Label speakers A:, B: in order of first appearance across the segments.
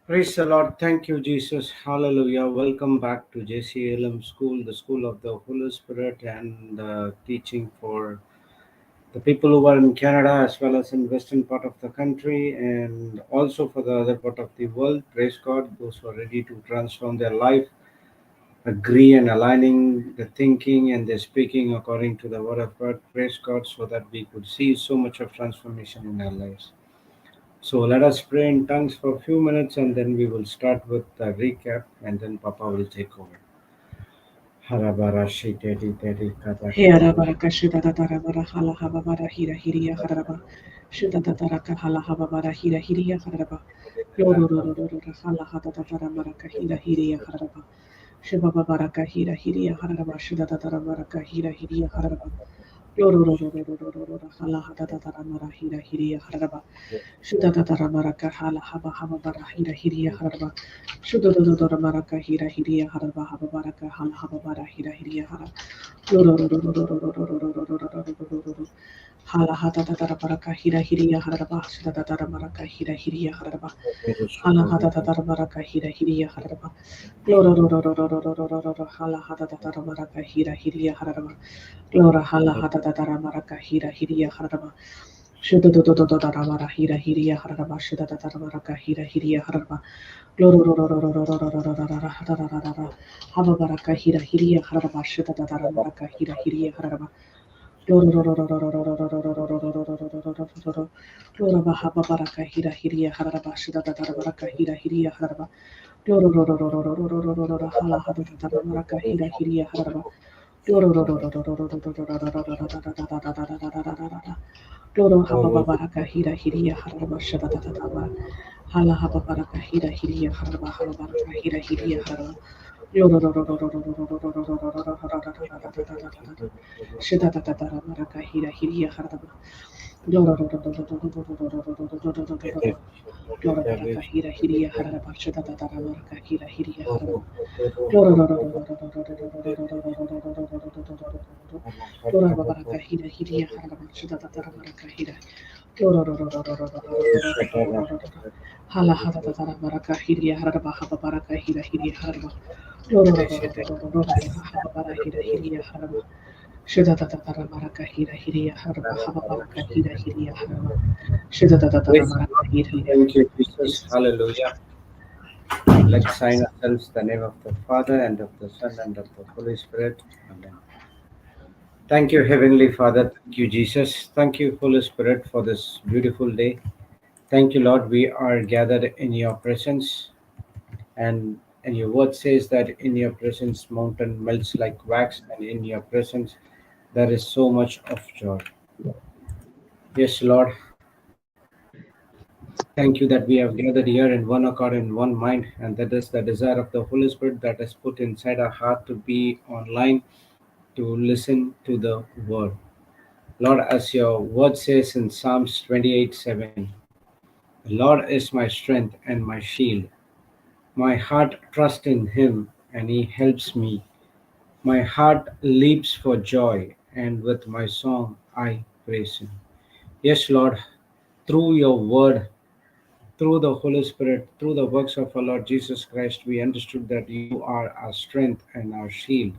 A: Praise the Lord. Thank you, Jesus. Hallelujah. Welcome back to JCILM School, the School of the Holy Spirit, and teaching for the people who are in Canada as well as in western part of the country and also for the other part of the world. Praise God. Those who are ready to transform their life, agree and aligning the thinking and the speaking according to the word of God. Praise God so that we could see so much of transformation in our lives. So let us pray in tongues for a few minutes and then we will start with the recap and then Papa will take over. Harabarashi tedi tedi kata
B: Heara
A: kata.
B: baraka shida da dara bara hala haba bara hira hiria haraba shida da dara ka hala haba bara hira hiria haraba loro ro ro ro ro ro hala hada da dara baraka hira hiria haraba shiba ba baraka hira hiria haraba shida da dara baraka hira hiria haraba loro ro ro ro ro ro ro ro ro hala hada da dara mara hira hiria haraba shida da dara baraka hala haba haba bara hira hiria haraba shida ro ro ro ro baraka hira hiria haraba haba baraka hala haba bara hira hiria haraba Hala hata tatara baraka hira hiriya haraba sida tatara baraka hira hiriya haraba hala hata tatara baraka hira hiriya haraba loro hala hata tatara baraka hira hiriya haraba lora hala hata tatara baraka hira hiriya haraba shudu du tatara bara hira hiriya haraba shuda tatara baraka hira hiriya haraba loro haba baraka hira hiriya haraba shuda tatara baraka hira hiriya haraba Lora bahaba baraka hira hiria haraba shida da baraka hira hiria haraba hala hada da baraka hira hiria haraba Loro haba baraka hira hiria haraba shida da hala haba baraka hira hiria haraba haba baraka hira hiria haraba Shida da baraka hira hiria haraba Loro baraka hira hiria haraba shida da baraka hira hiria haraba Loro baraka hira hiria haraba shida da baraka hira Hala hada da baraka hiria haraba haba baraka hira hiria haraba haba bara hira hiria haraba Shida da baraka hira hiria haraba haba baraka hira hiria haraba Shida da
A: Praise the
B: baraka
A: Lord.
B: hira hiria
A: Thank you, Jesus. Hallelujah. Let's sign ourselves the name of the Father and of the Son and of the Holy Spirit. Amen. Thank you, Heavenly Father. Thank you, Jesus. Thank you, Holy Spirit, for this beautiful day. Thank you, Lord. We are gathered in your presence, and your word says that in your presence, mountain melts like wax, and in your presence, there is so much of joy. Yes, Lord. Thank you that we have gathered here in one accord, in one mind, and that is the desire of the Holy Spirit that is put inside our heart to be online, to listen to the word. Lord, as your word says in Psalms 28:7, the Lord is my strength and my shield. My heart trusts in him, and he helps me. My heart leaps for joy, and with my song I praise him. Yes, Lord, through your word, through the Holy Spirit, through the works of our Lord Jesus Christ, we understood that you are our strength and our shield.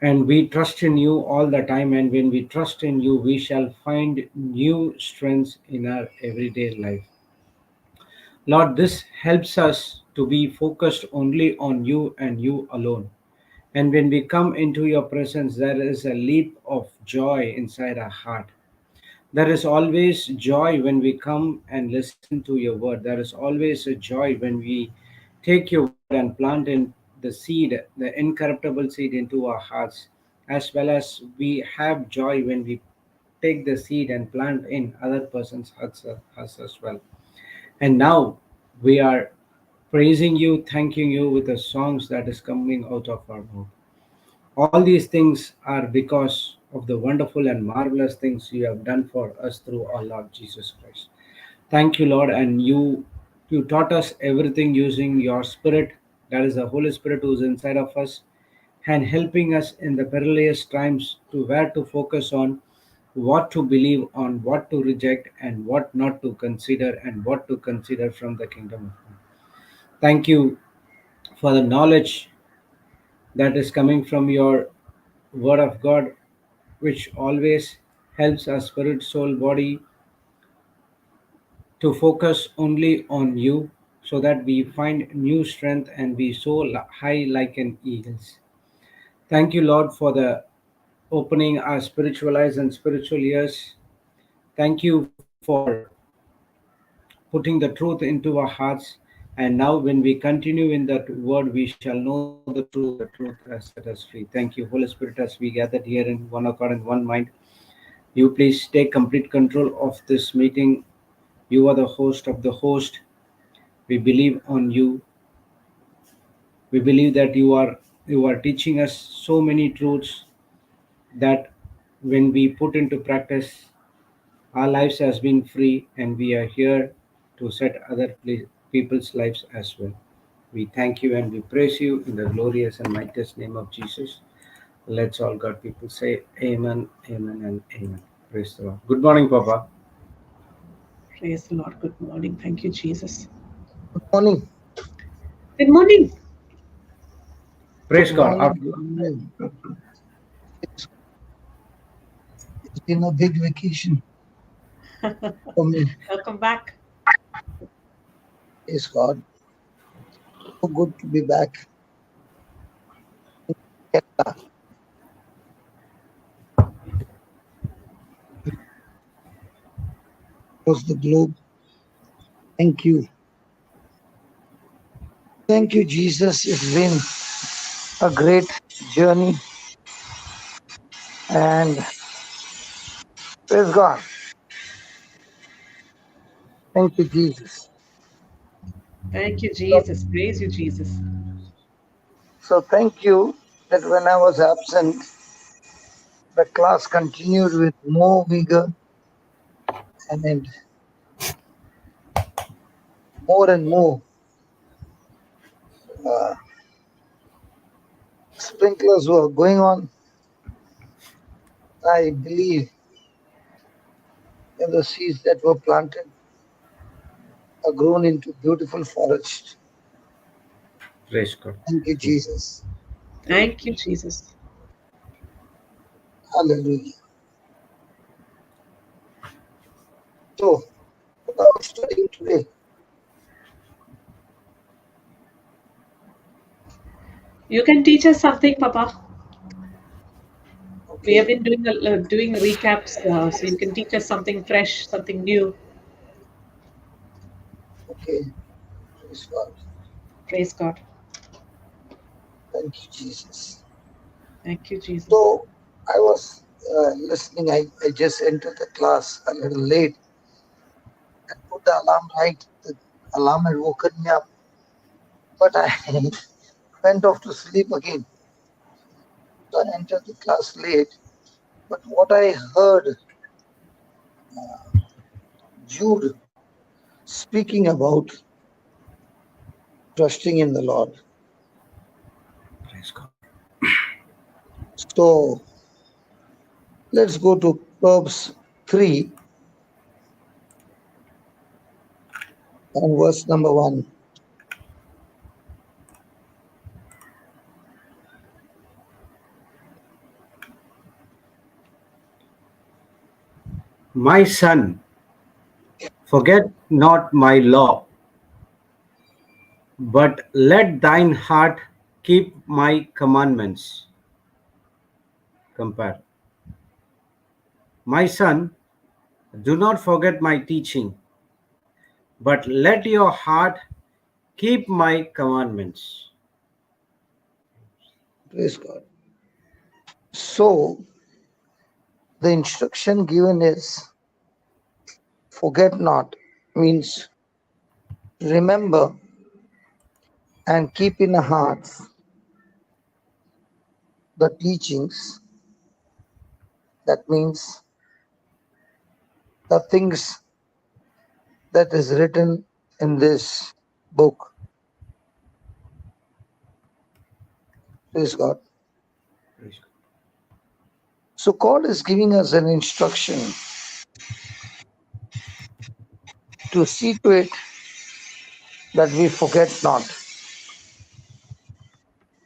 A: And we trust in you all the time. And when we trust in you, we shall find new strengths in our everyday life. Lord, this helps us to be focused only on you and you alone. And when we come into your presence, there is a leap of joy inside our heart. There is always joy when we come and listen to your word. There is always a joy when we take your word and plant in the seed, the incorruptible seed, into our hearts, as well as we have joy when we take the seed and plant in other person's hearts as well. And now we are praising you, thanking you with the songs that is coming out of our mouth. All these things are because of the wonderful and marvelous things you have done for us through our Lord Jesus Christ. Thank you, Lord, and you taught us everything using your Spirit, that is the Holy Spirit who is inside of us, and helping us in the perilous times to where to focus on, what to believe on, what to reject, and what not to consider, and what to consider from the kingdom of God. Thank you for the knowledge that is coming from your word of God, which always helps our spirit, soul, body to focus only on you so that we find new strength and we soar high like an eagle's. Thank you, Lord, for the opening our spiritual eyes and spiritual ears. Thank you for putting the truth into our hearts. And now, when we continue in that word, we shall know the truth, and the truth has set us free. Thank you, Holy Spirit, as we gathered here in one accord and one mind. You please take complete control of this meeting. You are the host of the host. We believe on you. We believe that you are teaching us so many truths that when we put into practice, our lives has been free, and we are here to set other people's lives as well. We thank you and we praise you in the glorious and mightiest name of Jesus. Let's all God people say amen, amen, and amen. Praise the Lord. Good morning, Papa.
B: Praise the Lord. Good morning. Thank you, Jesus.
C: Morning.
B: Good morning.
A: Praise
C: Good
A: God.
C: morning. Good morning. It's been a big vacation for me.
B: Welcome back.
C: Praise God. So good to be back. Across the globe. Thank you. Thank you, Jesus. It's been a great journey. And praise God. Thank you, Jesus.
B: Thank you,
C: So,
B: Jesus. Praise you, Jesus.
C: so thank you that when I was absent, the class continued with more vigor and more and more uh, sprinklers were going on. I believe in the seeds that were planted are grown into beautiful forest.
A: Praise God.
C: Thank you, Jesus.
B: Thank you, Jesus.
C: Hallelujah. So, what are we studying today?
B: You can teach us something, Papa. We have
C: Okay,
B: been doing recaps, so you can teach us something fresh, something new.
C: okay. Praise God.
B: Praise God.
C: Thank you, Jesus.
B: Thank you, Jesus.
C: So, I was listening. I just entered the class a little late. I put the alarm right. The alarm had woken me up, but I went off to sleep again. So, I entered the class late. But what I heard Jude speaking about trusting in the Lord.
A: Praise God.
C: So, let's go to Proverbs 3 and verse number 1.
A: My son, forget not my law, but let thine heart keep my commandments. Compare. My son, do not forget my teaching, but let your heart keep my commandments.
C: Praise God. So, the instruction given is forget not, means remember and keep in the hearts the teachings. That means the things that is written in this book. Praise God.
A: Praise God.
C: So God is giving us an instruction to see to it that we forget not,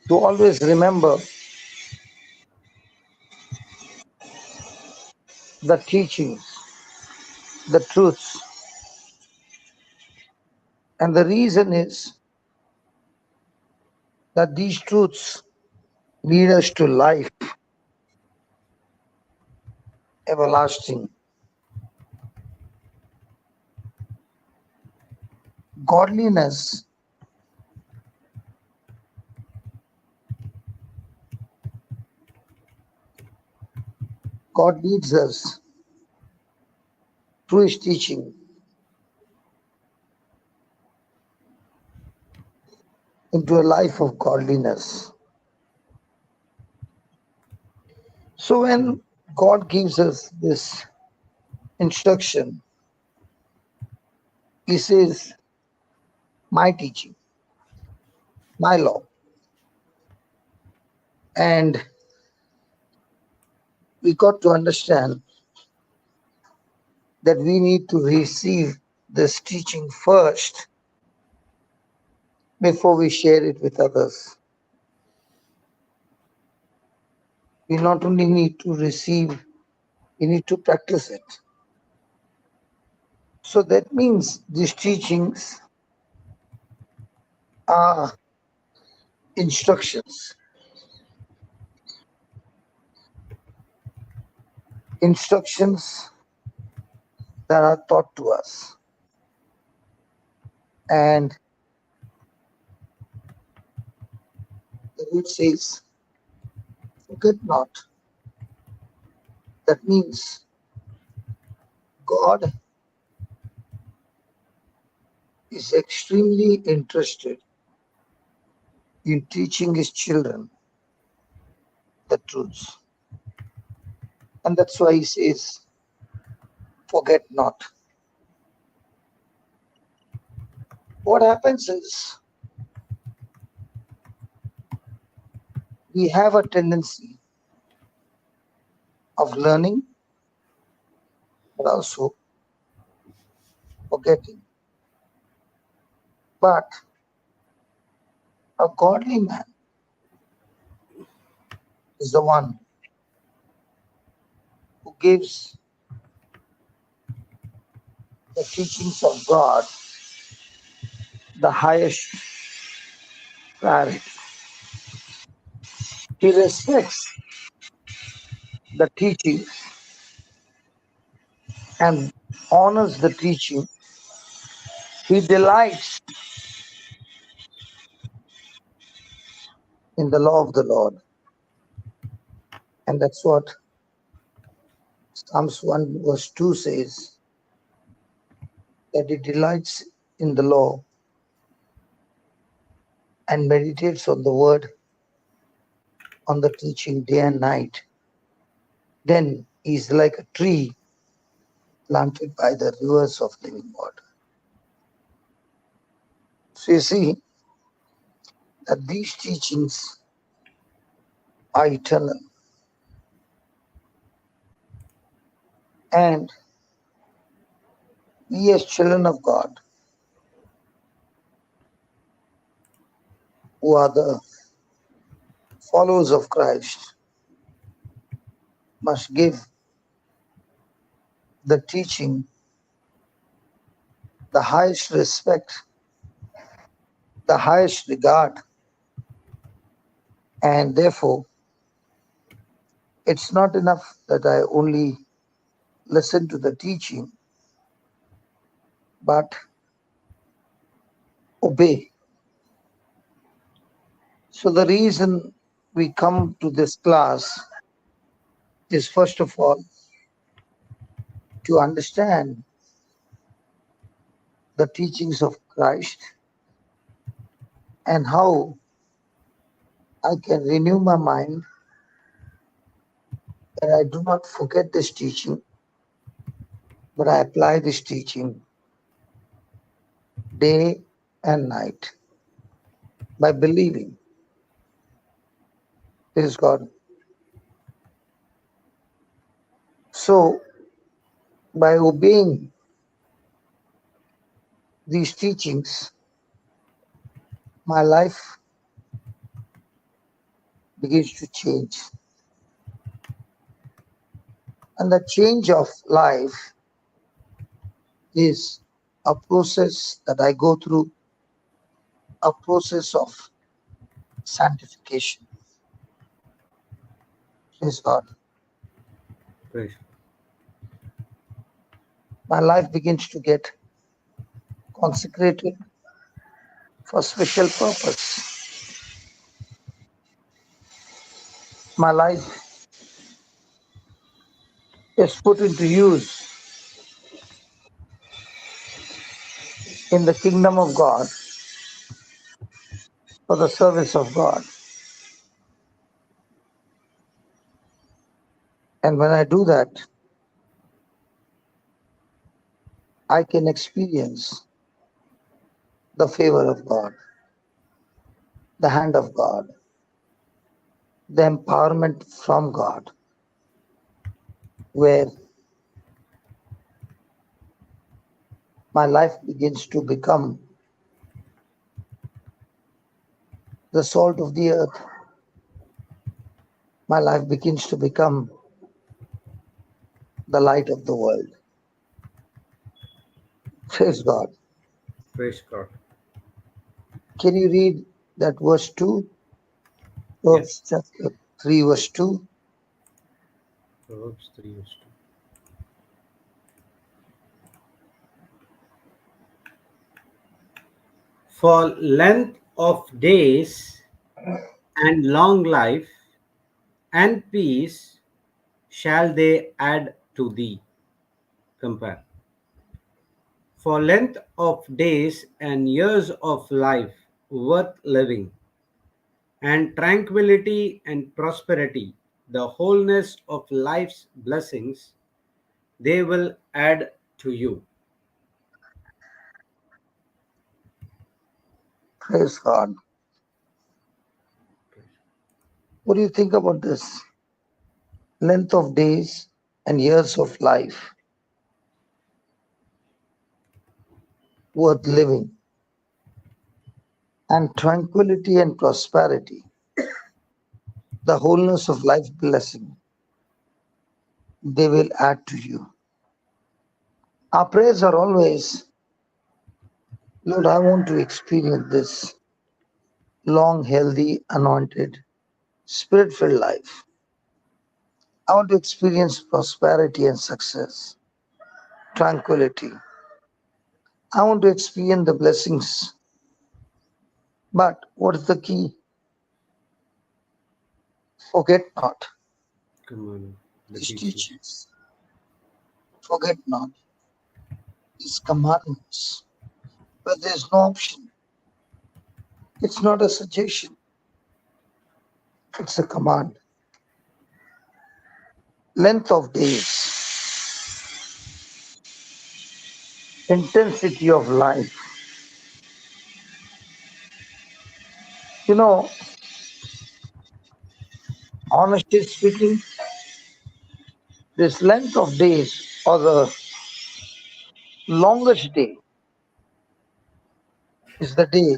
C: to always remember the teachings, the truths. And the reason is that these truths lead us to life everlasting. Godliness, God leads us through His teaching into a life of godliness. So when God gives us this instruction, He says, my teaching, my law. And we got to understand that we need to receive this teaching first before we share it with others. We not only need to receive, we need to practice it. So that means these teachings are instructions, instructions that are taught to us. And the word says, forget not. That means God is extremely interested in teaching His children the truths. And that's why He says, forget not. What happens is we have a tendency of learning but also forgetting. But a godly man is the one who gives the teachings of God the highest priority. He respects the teaching and honors the teaching. He delights in the law of the Lord. And that's what Psalms 1 verse 2 says, that he delights in the law and meditates on the word, on the teaching day and night. Then he is like a tree planted by the rivers of living water. So you see that these teachings are eternal. And we as children of God, who are the followers of Christ, must give the teaching the highest respect, the highest regard. And therefore, it's not enough that I only listen to the teaching, but obey. So the reason we come to this class is, first of all, to understand the teachings of Christ and how I can renew my mind, that I do not forget this teaching, but I apply this teaching day and night by believing. Praise God. So, by obeying these teachings, my life begins to change. And the change of life is a process that I go through, a process of sanctification. Praise God.
A: Praise.
C: My life begins to get consecrated for special purpose. My life is put into use in the kingdom of God for the service of God. And when I do that, I can experience the favor of God, the hand of God, the empowerment from God, where my life begins to become the salt of the earth. My life begins to become the light of the world. Praise God.
A: Praise God.
C: Can you read that verse 2?
A: Yeah.
C: Proverbs chapter 3, verse 2.
A: Proverbs 3 verse 2. For length of days and long life and peace shall they add to thee. Compare. For length of days and years of life worth living, and tranquility and prosperity, the wholeness of life's blessings, they will add to you.
C: Praise God. What do you think about this? Length of days and years of life worth living, and tranquility and prosperity, the wholeness of life blessing, they will add to you. Our prayers are always, Lord, I want to experience this long, healthy, anointed, spirit filled life. I want to experience prosperity and success, tranquility. I want to experience the blessings. But what is the key? Forget not
A: Come on, the
C: these
A: teachings.
C: teachings. Forget not these commandments. But there's no option. It's not a suggestion, it's a command. Length of days, intensity of life. You know, honestly speaking, this length of days or the longest day is the day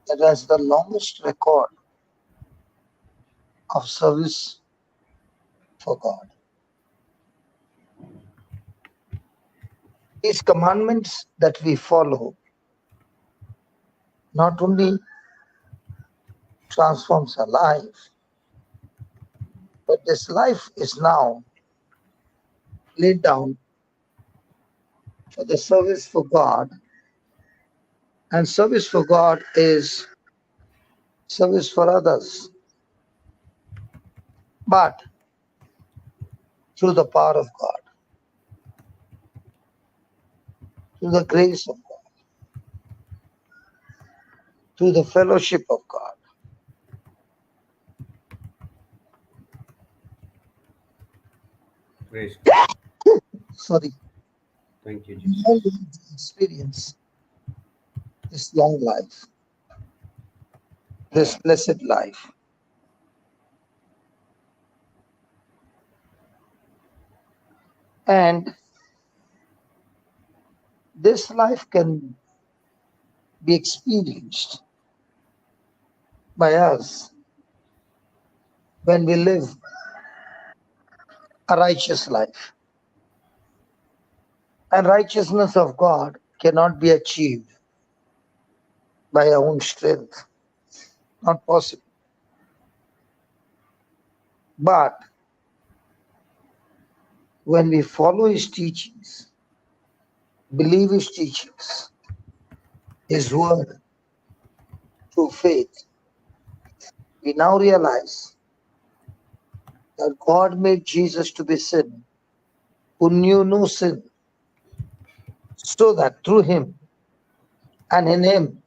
C: that has the longest record of service for God. These commandments that we follow not only transforms our life, but this life is now laid down for the service for God. And service for God is service for others, but through the power of God, through the grace of God, through the fellowship of God.
A: Praise God.
C: Sorry,
A: Thank you,
C: we all
A: Jesus.
C: need to experience this long life, this blessed life. And this life can be experienced by us when we live a righteous life. And righteousness of God cannot be achieved by our own strength, not possible. But when we follow His teachings, believe His teachings, His word, through faith, we now realize that God made Jesus to be sin, who knew no sin, so that through Him and in Him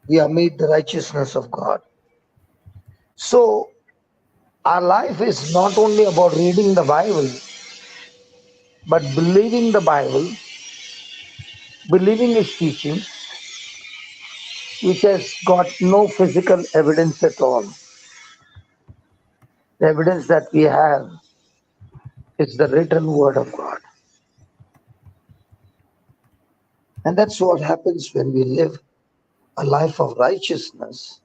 C: we are made the righteousness of God. So our life is not only about reading the Bible, but believing the Bible, believing His teachings, which has got no physical evidence at all. The evidence that we have is the written word of God. And that's what happens when we live a life of righteousness.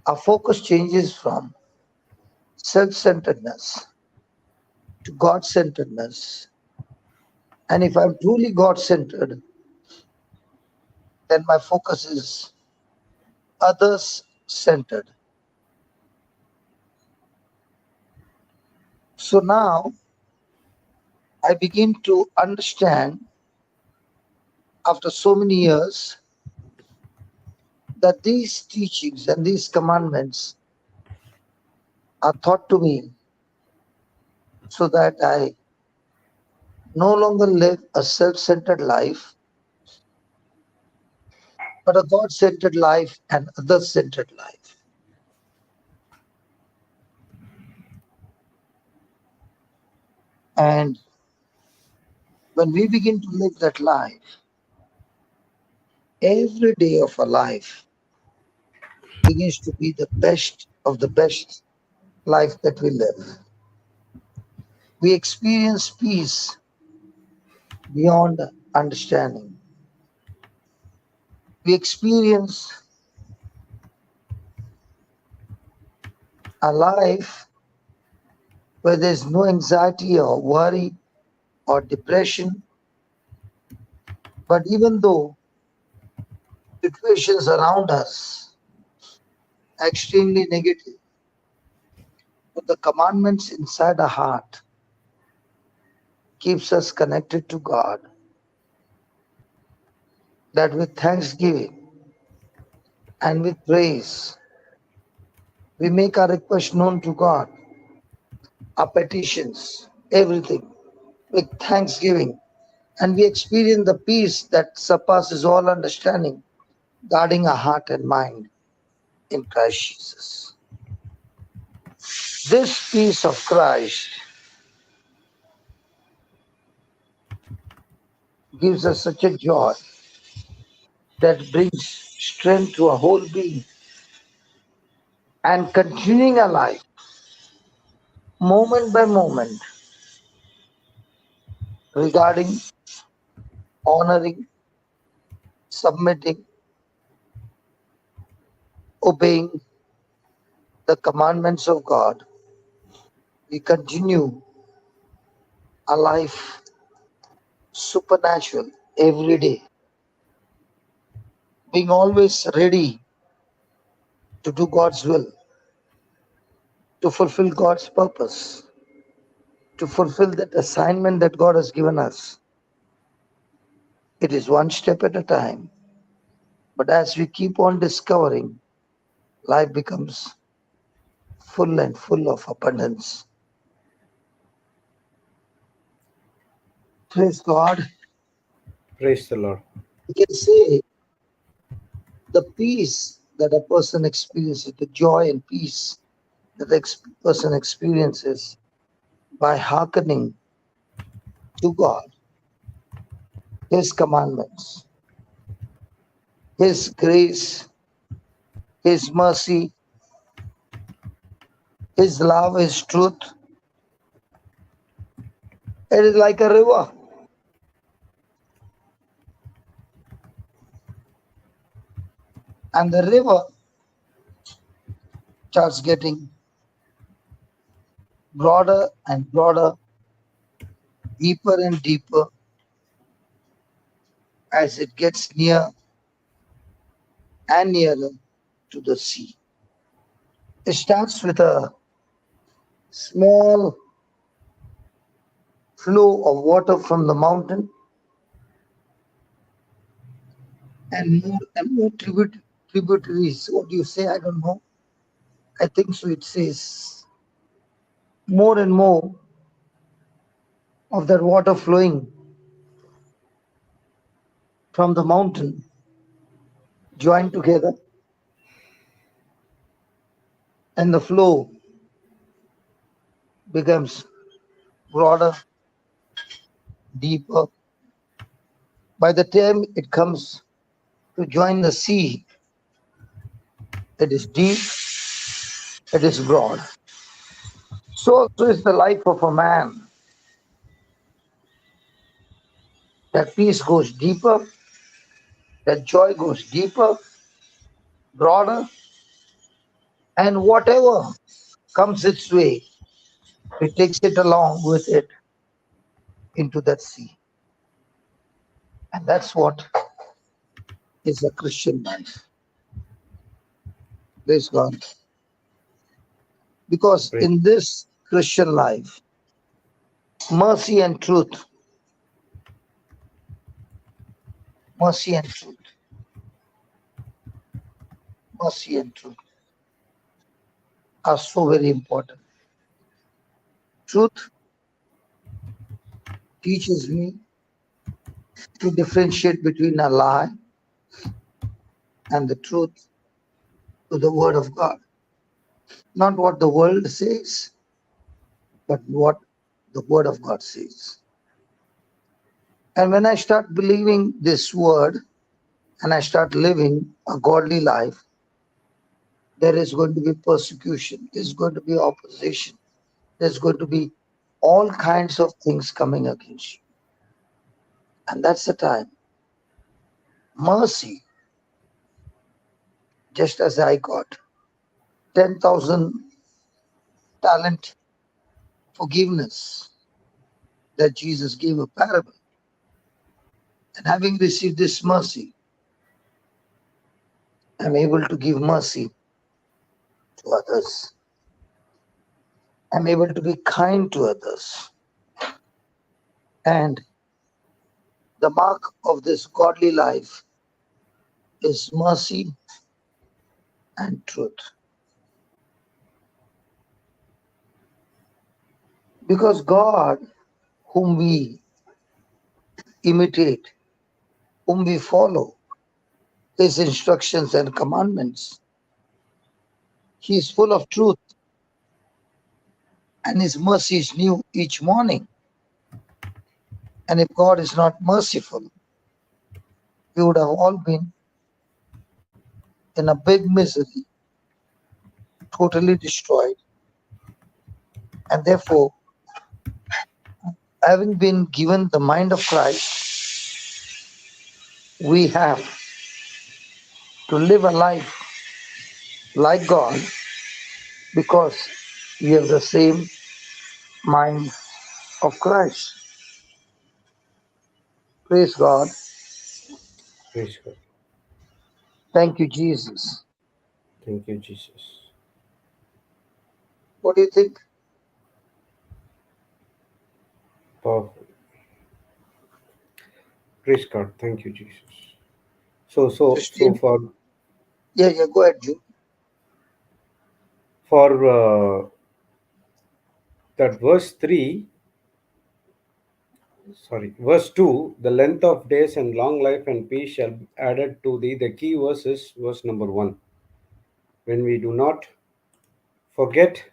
C: Our focus changes from self-centeredness to God-centeredness. And if I'm truly God-centered, then my focus is others-centered. So now I begin to understand, after so many years, that these teachings and these commandments are taught to me so that I no longer live a self-centered life, but a God-centered life and others-centered life. And when we begin to live that life, every day of our life begins to be the best of the best life that we live. We experience peace beyond understanding. We experience a life where there's no anxiety or worry or depression. But even though situations around us are extremely negative, but the commandments inside our heart keeps us connected to God, that with thanksgiving and with praise, we make our request known to God, our petitions, everything with thanksgiving. And we experience the peace that surpasses all understanding, guarding our heart and mind in Christ Jesus. This peace of Christ gives us such a joy that brings strength to our whole being, and continuing our life moment by moment, regarding honoring, submitting, obeying the commandments of God. We continue our life supernatural every day, being always ready to do God's will, to fulfill God's purpose, to fulfill that assignment that God has given us. It is one step at a time. But as we keep on discovering, life becomes full and full of abundance. Praise God.
A: Praise the Lord.
C: We can say the peace that a person experiences, the joy and peace that the person experiences by hearkening to God, His commandments, His grace, His mercy, His love, His truth, It is like a river. And the river starts getting broader and broader, deeper and deeper as it gets near and nearer to the sea. It starts with a small flow of water from the mountain, and more tributaries. What do you say? I don't know. I think so. It says more and more of that water flowing from the mountain joined together, and the flow becomes broader, deeper. By the time it comes to join the sea, it is deep, it is broad. So also is the life of a man. That peace goes deeper, that joy goes deeper, broader, and whatever comes its way, it takes it along with it into that sea. And that's what is a Christian life. Praise God. Because
A: Praise,
C: in this Christian life, mercy and truth, mercy and truth, mercy and truth are so very important. Truth teaches me to differentiate between a lie and the truth to the Word of God. Not what the world says, but what the Word of God says. And when I start believing this Word and I start living a godly life, there is going to be persecution, there's going to be opposition, there's going to be all kinds of things coming against you. And that's the time. Mercy, just as I got 10,000 talent forgiveness that Jesus gave a parable. And having received this mercy, I'm able to give mercy to others. I'm able to be kind to others. And the mark of this godly life is mercy and truth. Because God, whom we imitate, whom we follow, his instructions and commandments, he is full of truth, and his mercy is new each morning. And if God is not merciful, we would have all been in a big misery, totally destroyed. And therefore, having been given the mind of Christ, we have to live a life like God because we have the same mind of Christ. Praise God.
A: praise God.
C: Thank you, Jesus.
A: Thank you, Jesus.
C: What do you think?
A: Powerful. Praise God. Thank you, Jesus. So
C: Christine? Yeah, go ahead, Jude.
A: for that verse 3, sorry, verse 2, the length of days and long life and peace shall be added to thee. The key verse is verse number 1. When we do not forget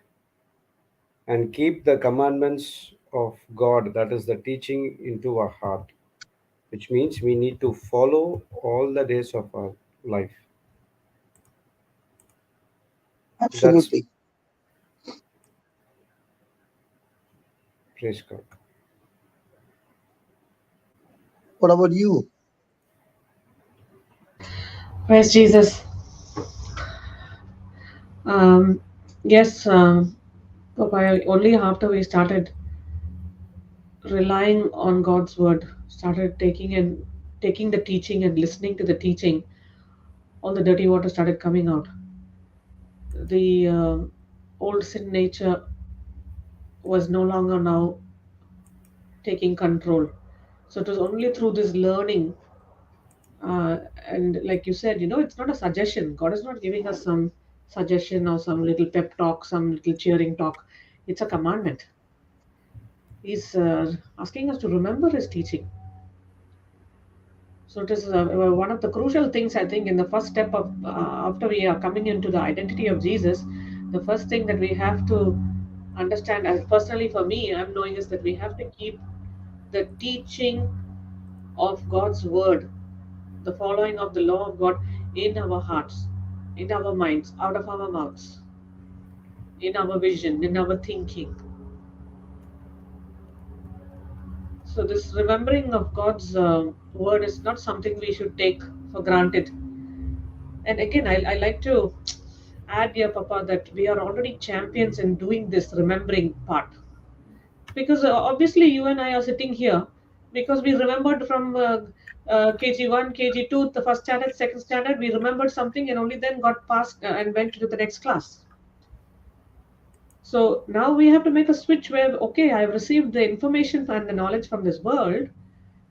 A: and keep the commandments of God, that is the teaching into our heart, which means we need to follow all the days of our life. That's
C: Absolutely.
A: praise God.
C: What about you?
B: Praise Jesus. Um, yes, Papa, only after we started relying on God's word, started taking the teaching and listening to the teaching, all the dirty water started coming out. The old sin nature was no longer now taking control. So it was only through this learning, and like you said, it's not a suggestion. God is not giving us some suggestion or some little pep talk, some little cheering talk. It's a commandment. He's asking us to remember his teaching. So it is one of the crucial things, I think, in the first step of after we are coming into the identity of Jesus. The first thing that we have to understand, as personally for me, I'm knowing is that we have to keep the teaching of God's word, the following of the law of God in our hearts, in our minds, out of our mouths, in our vision, in our thinking. So this remembering of God's word is not something we should take for granted. And again, I like to add here, Papa, that we are already champions in doing this remembering part. Because obviously, you and I are sitting here because we remembered from KG1, KG2, the first standard, second standard, we remembered something and only then got passed and went to the next class. So now we have to make a switch where, okay, I've received the information and the knowledge from this world.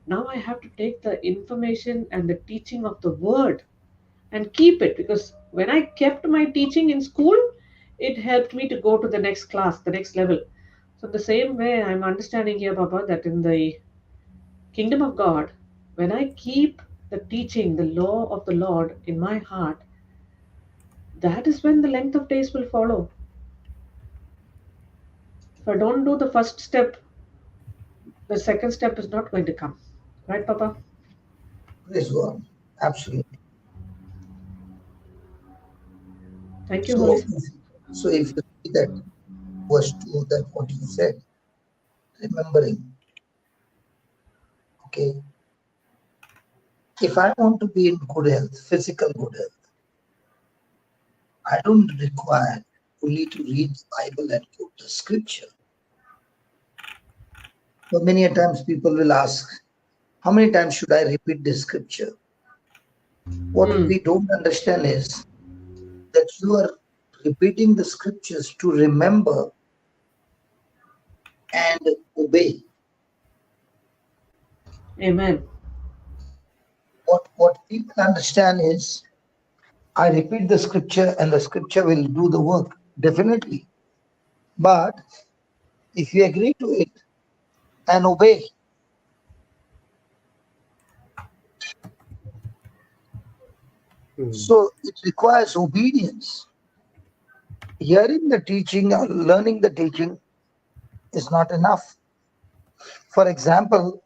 B: Now I have to take the information and the teaching of the word and keep it, because when I kept my teaching in school, it helped me to go to the next class, the next level. So the same way I'm understanding here, Papa, that in the kingdom of God, when I keep the teaching, the law of the Lord in my heart, that is when the length of days will follow. If I don't do the first step, the second step is not going to come. Right, Papa?
C: Praise God. Absolutely.
B: Thank you, Holy
C: So,
B: Spirit.
C: so if you see that verse 2, that what you said, remembering, okay, if I want to be in good health, physical good health, I don't require only to read the Bible and quote the scripture. But many a times people will ask, how many times should I repeat this scripture? What
B: Hmm.
C: we don't understand is that you are repeating the scriptures to remember and obey.
B: Amen.
C: What people understand is I repeat the scripture and the scripture will do the work, definitely. But if you agree to it and obey,
A: Hmm.
C: so it requires obedience. Hearing the teaching or learning the teaching is not enough. For example,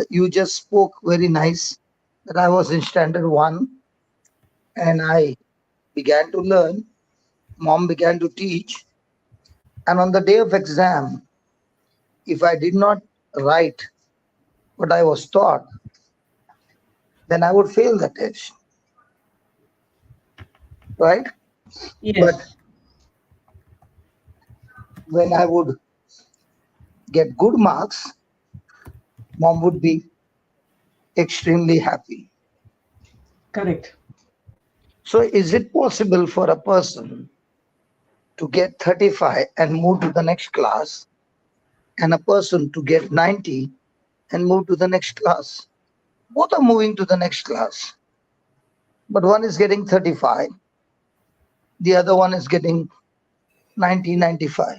C: you just spoke very nice that I was in standard one and I began to learn. Mom began to teach, and on the day of exam, if I did not write what I was taught, then I would fail the test, right? But
B: Yes.
C: when I would get good marks, mom would be extremely happy.
B: Correct.
C: So, is it possible for a person to get 35 and move to the next class, and a person to get 90 and move to the next class? Both are moving to the next class, but one is getting 35, the other one is getting 90, 95.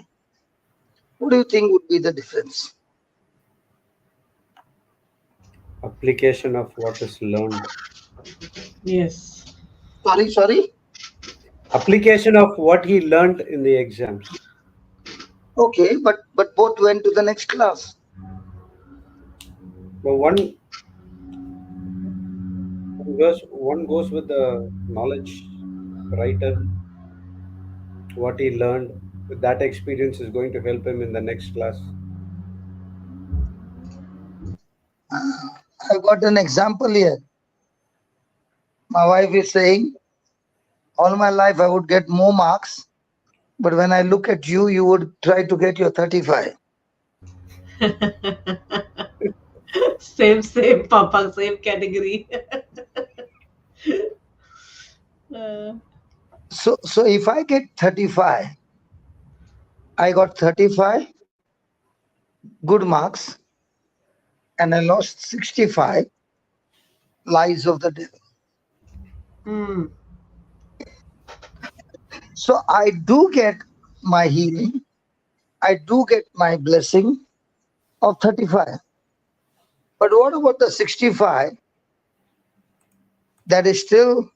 C: What do you think would be the difference?
A: Application of what is learned.
B: Yes.
C: Sorry, sorry.
A: Application of what he learned in the exams.
C: Okay, but both went to the next class.
A: But one goes with the knowledge writer, what he learned. That experience is going to help him in the next class.
C: I've got an example here. My wife is saying, all my life I would get more marks, but when I look at you, you would try to get your 35.
B: Same, Papa, same category. Uh,
C: So if I get 35, I got 35 good marks and I lost 65 lies of the devil.
B: mm,
C: So I do get my healing, I do get my blessing of 35. But what about the 65 that is still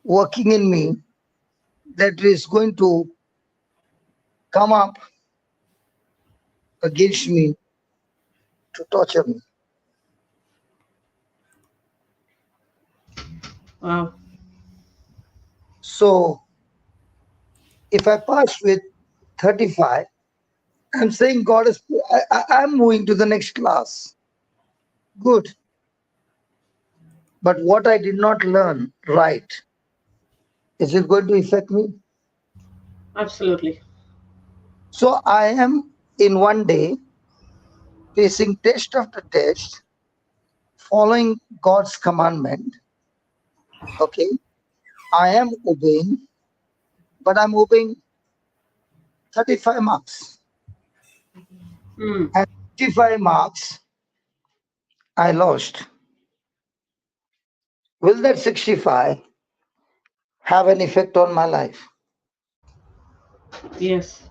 C: working in me, that is going to come up against me to torture me?
B: wow.
C: So if I pass with 35, I'm saying God is, I'm moving to the next class. Good. But what I did not learn right, is it going to affect me?
B: Absolutely.
C: So I am in one day facing test after test, following God's commandment. Okay. I am obeying, but I'm obeying 35 marks.
B: Mm,
C: And 55 marks I lost. Will that 65 have an effect on my life?
B: yes.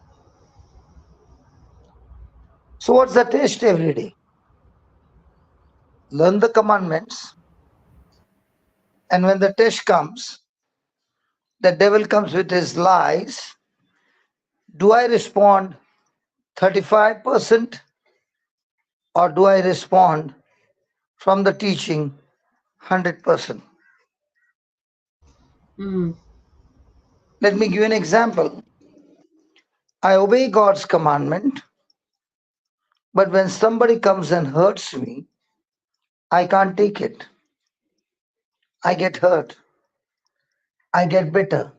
C: So what's the test every day? Learn the commandments, and when the test comes, the devil comes with his lies. Do I respond 35% or do I respond from the teaching 100%?
B: Mm,
C: Let me give you an example. I obey God's commandment, but when somebody comes and hurts me, I can't take it. I get hurt. I get bitter.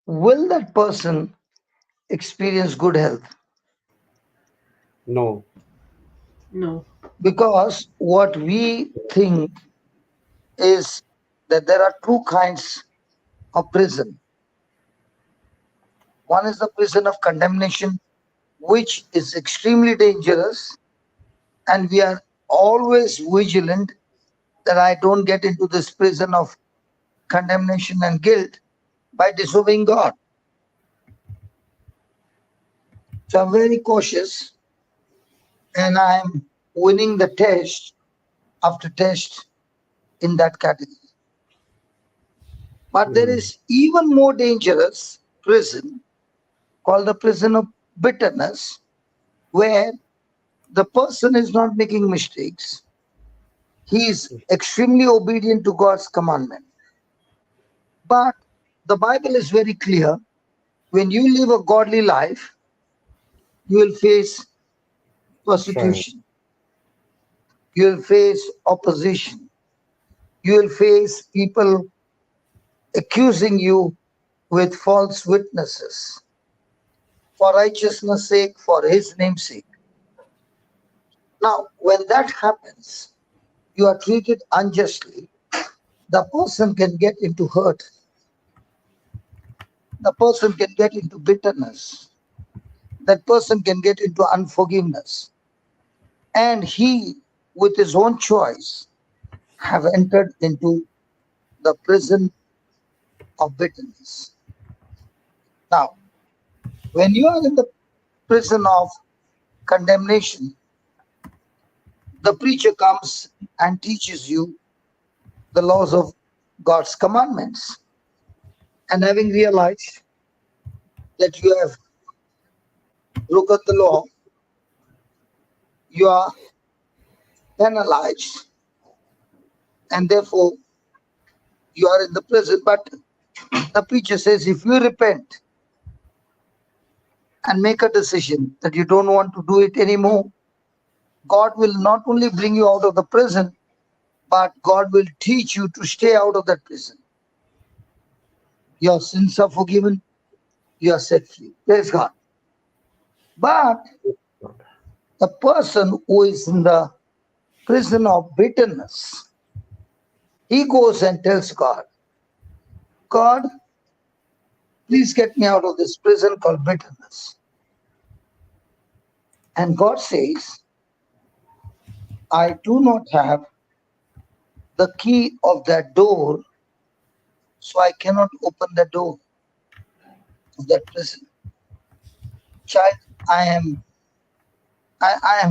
C: Will that person experience good health?
A: No.
B: no.
C: Because what we think is that there are two kinds of prison. One is the prison of condemnation, which is extremely dangerous, and we are always vigilant that I don't get into this prison of condemnation and guilt by disobeying God. So I'm very cautious, and I'm winning the test after test in that category. But there
A: Mm.
C: is even more dangerous prison called the prison of bitterness, where the person is not making mistakes. He is extremely obedient to God's commandment. But the Bible is very clear. When you live a godly life, you will face
A: Trial.
C: persecution. You will face opposition. You will face people accusing you with false witnesses for righteousness' sake, for his name's sake. Now, when that happens, you are treated unjustly. The person can get into hurt. The person can get into bitterness. That person can get into unforgiveness. And he, with his own choice, have entered into the prison of bitterness. Now, when you are in the prison of condemnation, the preacher comes and teaches you the laws of God's commandments. And having realized that you have broken the law, you are penalized, and therefore you are in the prison. But the preacher says, if you repent and make a decision that you don't want to do it anymore, God will not only bring you out of the prison, but God will teach you to stay out of that prison. Your sins are forgiven, you are set free. Praise God. But the person who is in the prison of bitterness, he goes and tells God, God, please get me out of this prison called bitterness. And God says, I do not have the key of that door, so I cannot open the door of that prison. Child, I am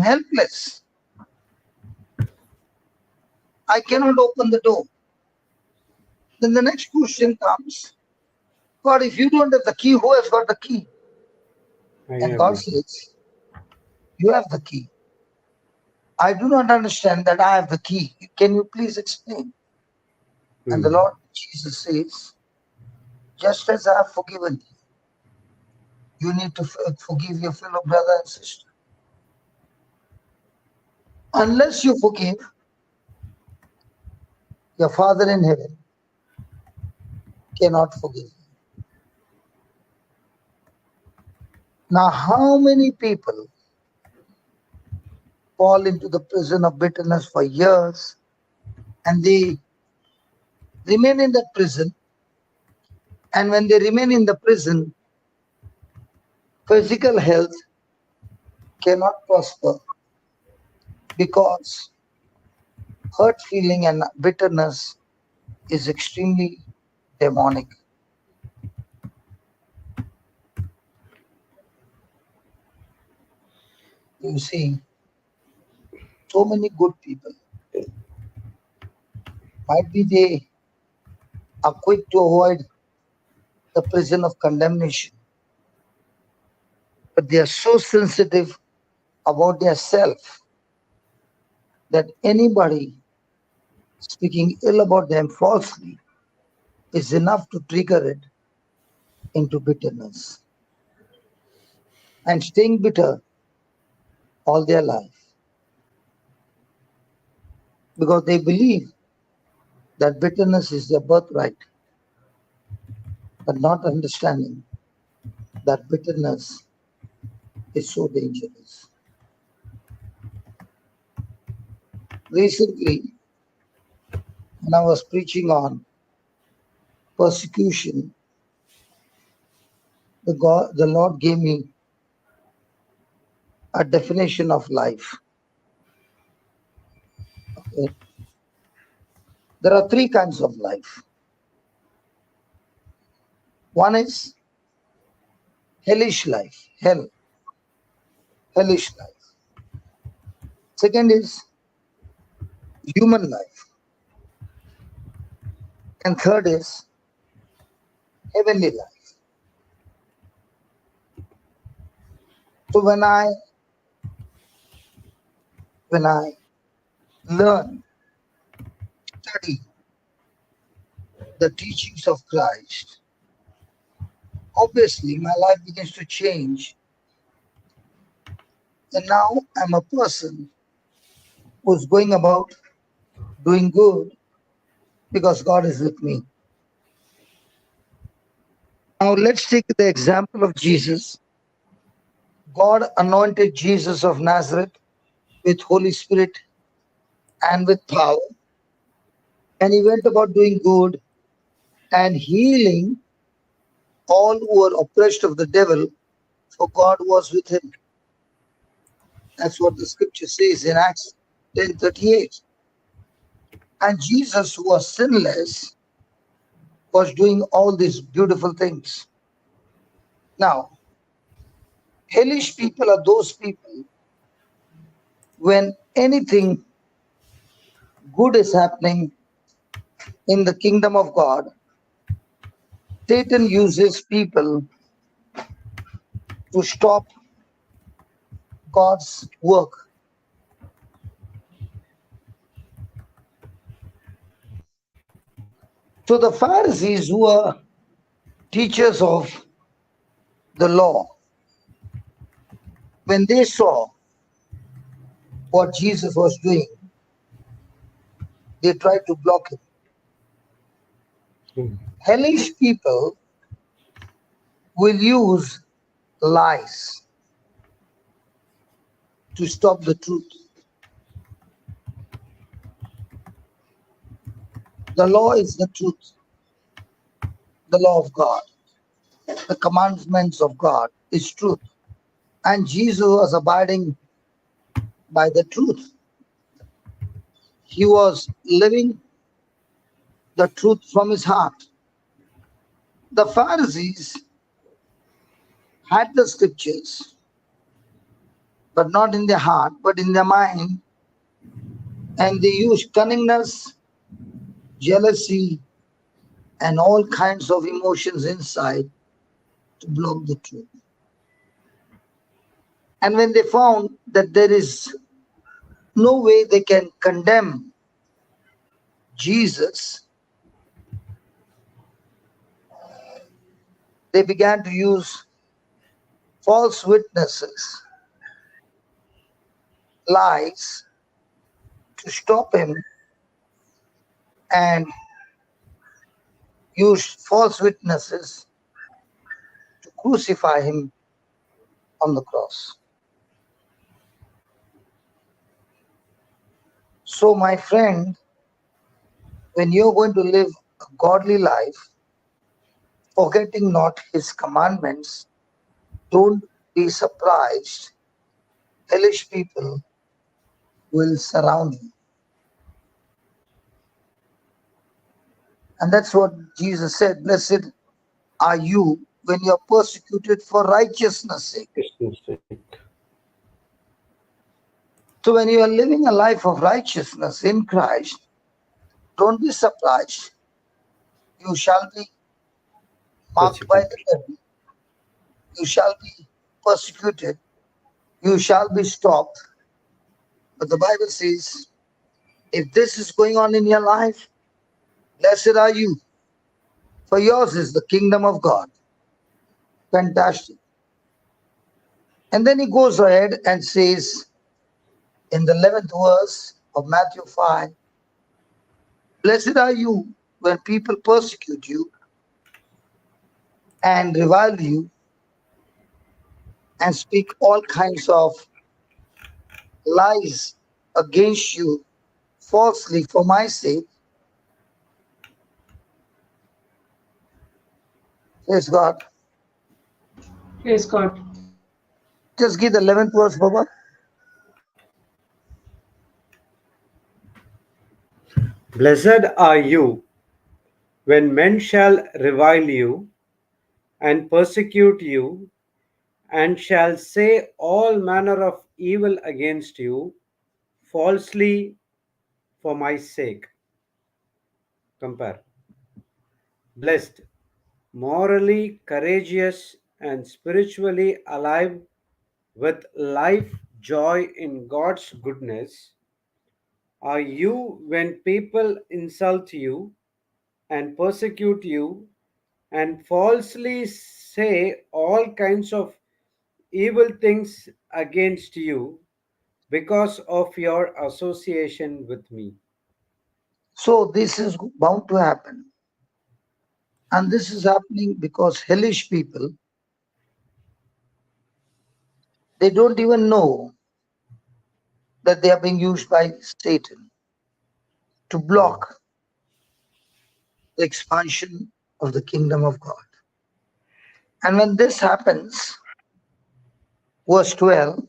C: helpless. I cannot open the door. Then the next question comes, God, if you don't have the key, who has got the key? And God says, you have the key. I do not understand that I have the key. Can you please explain? And the Lord Jesus says, just as I have forgiven you, you need to forgive your fellow brother and sister. Unless you forgive, your Father in heaven cannot forgive you. Now, how many people fall into the prison of bitterness for years and they remain in that prison? And when they remain in the prison, physical health cannot prosper because hurt feeling and bitterness is extremely demonic. You see, so many good people, might be they are quick to avoid the prison of condemnation, but they are so sensitive about their self that anybody speaking ill about them falsely is enough to trigger it into bitterness and staying bitter all their life because they believe that bitterness is their birthright, but not understanding that bitterness is so dangerous. Recently, when I was preaching on persecution, the Lord gave me a definition of life. Okay. There are three kinds of life. One is hellish life, hellish life. Second is human life. And third is heavenly life. So when I learn, study the teachings of Christ, obviously my life begins to change. And now I'm a person who's going about doing good because God is with me. Now let's take the example of Jesus. God anointed Jesus of Nazareth with Holy Spirit and with power. And he went about doing good and healing all who were oppressed of the devil, for God was with him. That's what the scripture says in Acts 10:38. And Jesus, who was sinless, was doing all these beautiful things. Now, hellish people are those people when anything good is happening in the kingdom of God, Satan uses people to stop God's work. So the Pharisees, who were teachers of the law, when they saw what Jesus was doing, they tried to block him.
A: Hmm.
C: Hellish people will use lies to stop the truth. The law is the truth, the law of God. The commandments of God is truth. And Jesus was abiding by the truth. He was living the truth from his heart. The Pharisees had the scriptures, but not in their heart, but in their mind, and they used cunningness, jealousy, and all kinds of emotions inside to block the truth. And when they found that there is no way they can condemn Jesus, they began to use false witnesses, lies, to stop him, and use false witnesses to crucify him on the cross. So, my friend, when you're going to live a godly life, forgetting not his commandments, don't be surprised. Hellish people will surround you. And that's what Jesus said. Blessed are you when you're persecuted for righteousness' sake.
A: Christian's sake.
C: So when you are living a life of righteousness in Christ, don't be surprised. You shall be marked by
A: Persecuted.
C: the devil. You shall be persecuted. You shall be stopped. But the Bible says, if this is going on in your life, blessed are you, for yours is the kingdom of God. Fantastic. And then he goes ahead and says in the 11th verse of Matthew 5, blessed are you when people persecute you and revile you and speak all kinds of lies against you falsely for my sake. Praise God.
B: Praise God.
C: Just give the 11th verse, Baba.
A: Blessed are you when men shall revile you and persecute you, and shall say all manner of evil against you falsely for my sake. Compare. Blessed, morally courageous, and spiritually alive with life joy in God's goodness are you when people insult you and persecute you and falsely say all kinds of evil things against you because of your association with me.
C: So this is bound to happen. And this is happening because hellish people, they don't even know that they are being used by Satan to
A: Hmm.
C: block the expansion of the kingdom of God. And when this happens, verse 12,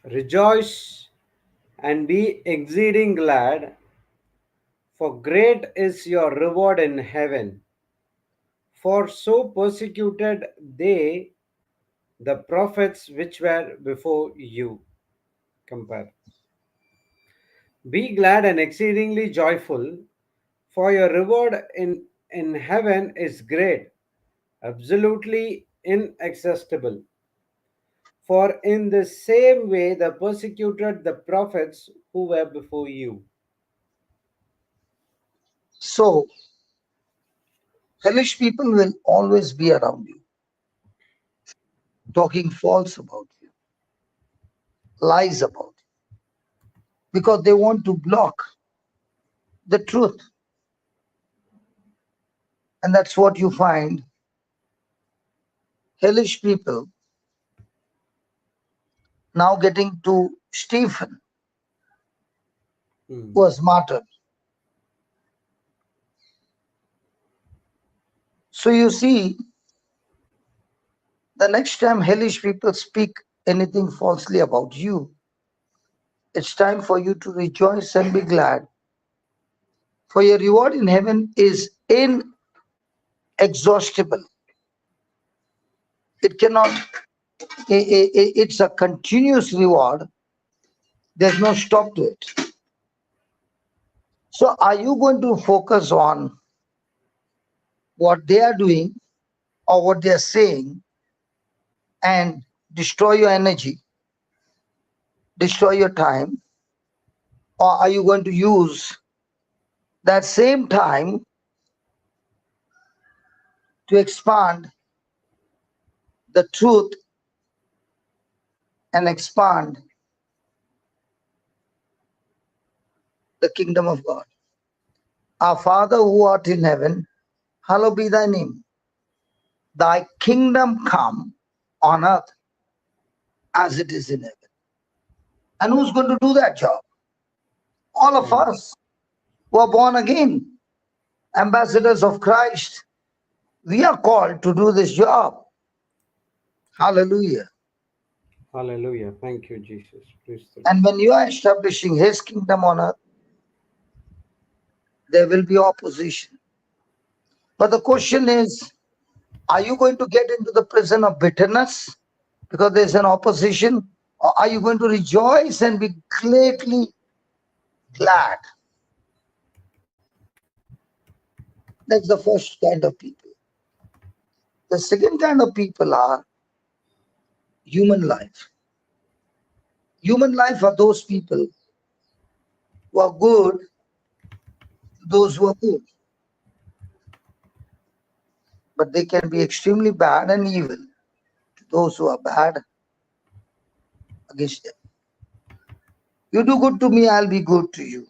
A: Rejoice and be exceeding glad, for great is your reward in heaven. For so persecuted they the prophets which were before you. Compare. Be glad and exceedingly joyful, for your reward in heaven is great, absolutely inaccessible. For in the same way they persecuted the prophets who were before you.
C: so hellish people will always be around you. talking false about you, lies about you, because they want to block the truth. And that's what you find hellish people now getting to Stephen,
A: Mm.
C: was martyred. So you see, the next time hellish people speak anything falsely about you, it's time for you to rejoice and be glad. For your reward in heaven is inexhaustible. It cannot, it's a continuous reward. There's no stop to it. So are you going to focus on what they are doing or what they are saying and destroy your energy, destroy your time? Or are you going to use that same time to expand the truth and expand the kingdom of God? Our Father who art in heaven, hallowed be thy name. Thy kingdom come on earth as it is in heaven. And who's going to do that job? All of
A: Mm.
C: us who are born again, ambassadors of Christ. We are called to do this job. Hallelujah.
A: Hallelujah. Thank you, Jesus. Praise the Lord.
C: And when you are establishing his kingdom on earth, there will be opposition. But the question is, are you going to get into the prison of bitterness because there's an opposition? Or are you going to rejoice and be greatly glad? That's the first kind of people. The second kind of people are human life. Human life are those people who are good, those who are good. But they can be extremely bad and evil to those who are bad against them. You do good to me, I'll be good to you.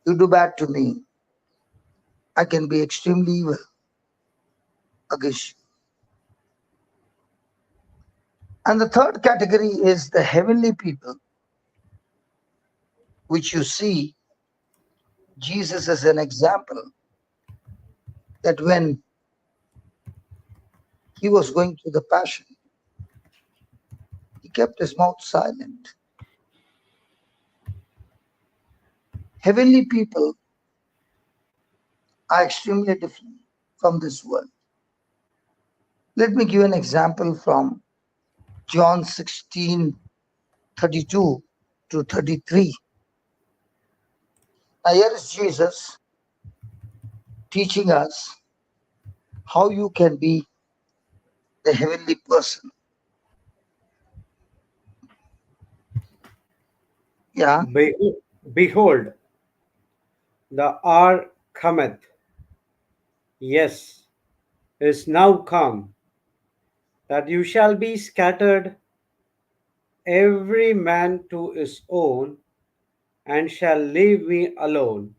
C: You do bad to me, I can be extremely evil against you. And the third category is the heavenly people, which you see Jesus as an example that when he was going through the passion, he kept his mouth silent. Heavenly people are extremely different from this world. Let me give an example from John 16:32 to 33. Now, here is Jesus teaching us how you can be the heavenly person. Yeah.
A: Behold, the hour cometh, yes, is now come, that you shall be scattered, every man to his own, and shall leave me alone.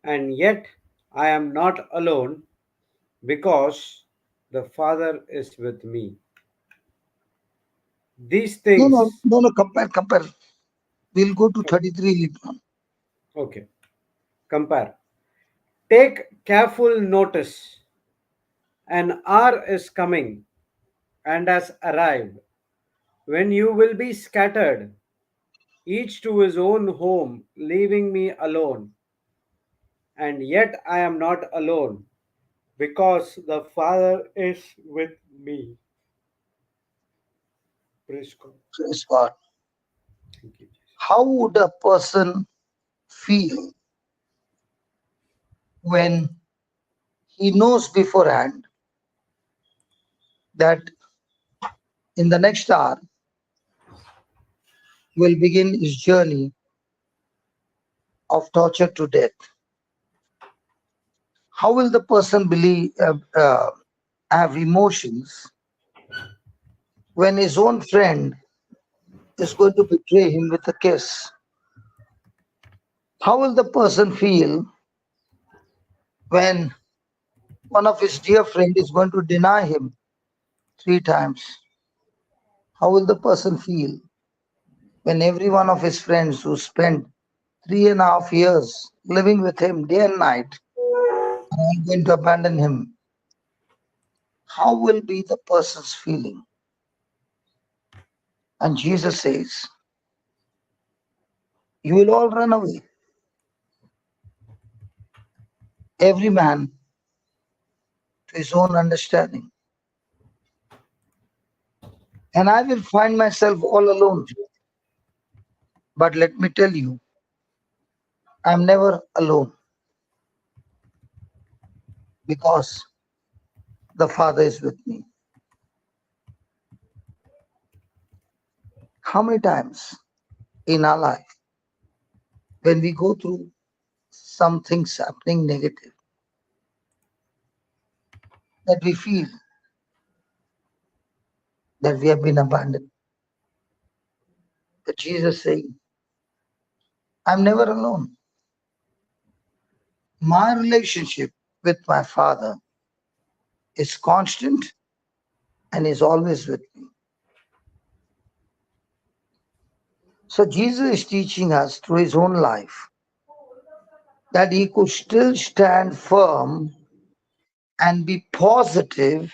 A: And yet I am not alone, because the Father is with me. These
C: No, no,
A: things,
C: no, no, compare. We'll go to 33 later on.
A: okay, compare. Take careful notice. An hour is coming and has arrived when you will be scattered, each to his own home, leaving me alone. And yet I am not alone, because the Father is with me. Praise God.
C: Praise God.
A: Thank you, Jesus.
C: How would a person feel when he knows beforehand that in the next hour will begin his journey of torture to death? How will the person believe, have emotions when his own friend is going to betray him with a kiss? How will the person feel when one of his dear friend is going to deny him 3 times? How will the person feel when every one of his friends who spent 3.5 years living with him day and night are going to abandon him? How will be the person's feeling? And Jesus says, you will all run away, every man to his own understanding. And I will find myself all alone. But let me tell you, I'm never alone because the Father is with me. How many times in our life, when we go through some things happening negative, that we feel that we have been abandoned? But Jesus saying, I'm never alone. My relationship with my Father is constant and is always with me. So Jesus is teaching us through his own life that he could still stand firm and be positive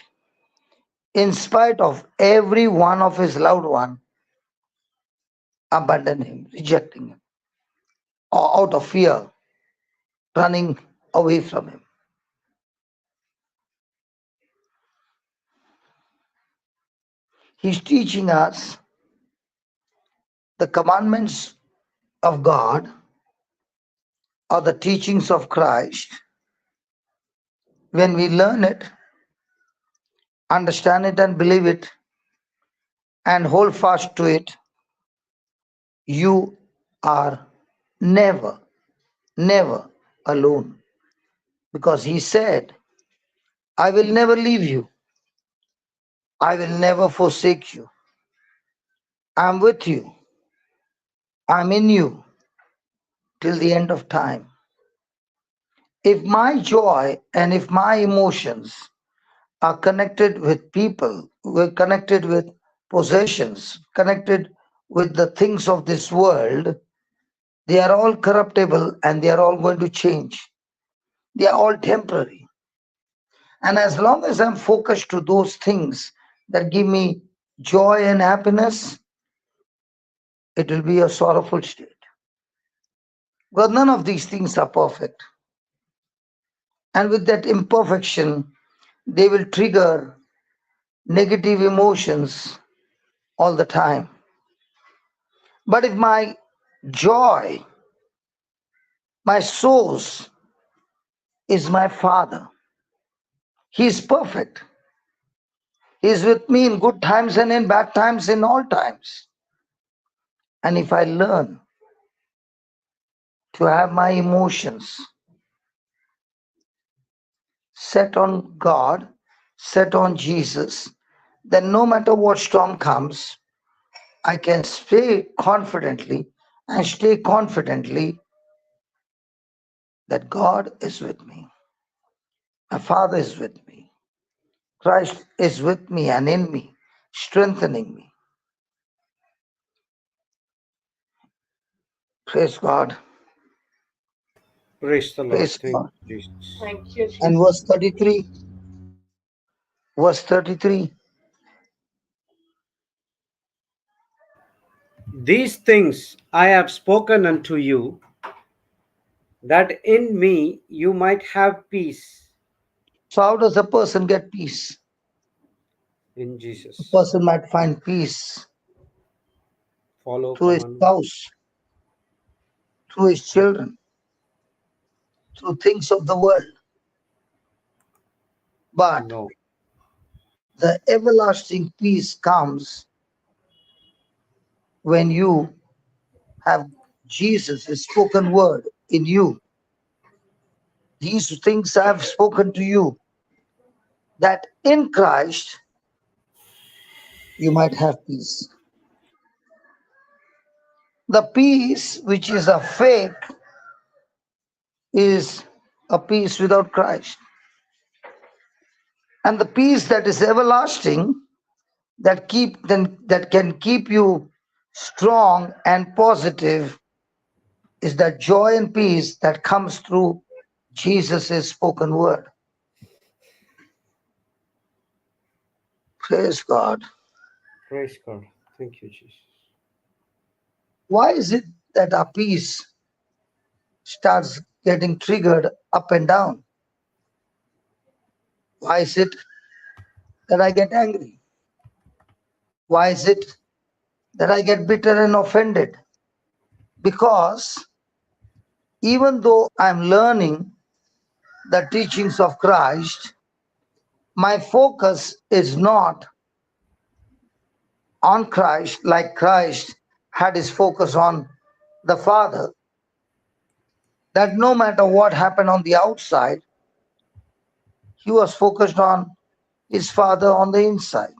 C: in spite of every one of his loved one abandoning him, rejecting him, or out of fear, running away from him. He's teaching us the commandments of God or the teachings of Christ. When we learn it, understand it, and believe it, and hold fast to it, you are never, never alone. Because he said, I will never leave you, I will never forsake you. I'm with you, I'm in you till the end of time. If my joy and if my emotions are connected with people, we're connected with possessions, connected with the things of this world, they are all corruptible and they are all going to change. They are all temporary. And as long as I'm focused to those things that give me joy and happiness, it will be a sorrowful state. Because none of these things are perfect. And with that imperfection, they will trigger negative emotions all the time. But if my joy, my source is my Father, He is perfect. He is with me in good times and in bad times, in all times. And if I learn to have my emotions set on God, set on Jesus, then no matter what storm comes, I can stay confidently and stay confidently that God is with me. My Father is with me. Christ is with me and in me, strengthening me. Praise God.
A: Praise the Lord.
C: Praise
A: Thank
C: God.
A: you, Jesus.
B: Thank you,
C: And
B: Jesus.
C: verse 33,
A: These things I have spoken unto you, that in me you might have peace.
C: so how does a person get peace?
A: In
C: A
A: Jesus.
C: person might find peace
A: Follow
C: through his
A: commandment.
C: spouse, through his children, through things of the world. But
A: No.
C: the everlasting peace comes when you have Jesus, his spoken word in you. These things I have spoken to you, that in Christ you might have peace. The peace which is a fake is a peace without Christ. And the peace that is everlasting, that can keep you strong and positive, is that joy and peace that comes through Jesus' spoken word. Praise God.
A: Praise God. Thank you, Jesus.
C: Why is it that our peace starts getting triggered up and down? Why is it that I get angry? Why is it that I get bitter and offended? Because even though I'm learning the teachings of Christ, my focus is not on Christ like Christ had his focus on the Father, that no matter what happened on the outside, he was focused on his Father on the inside.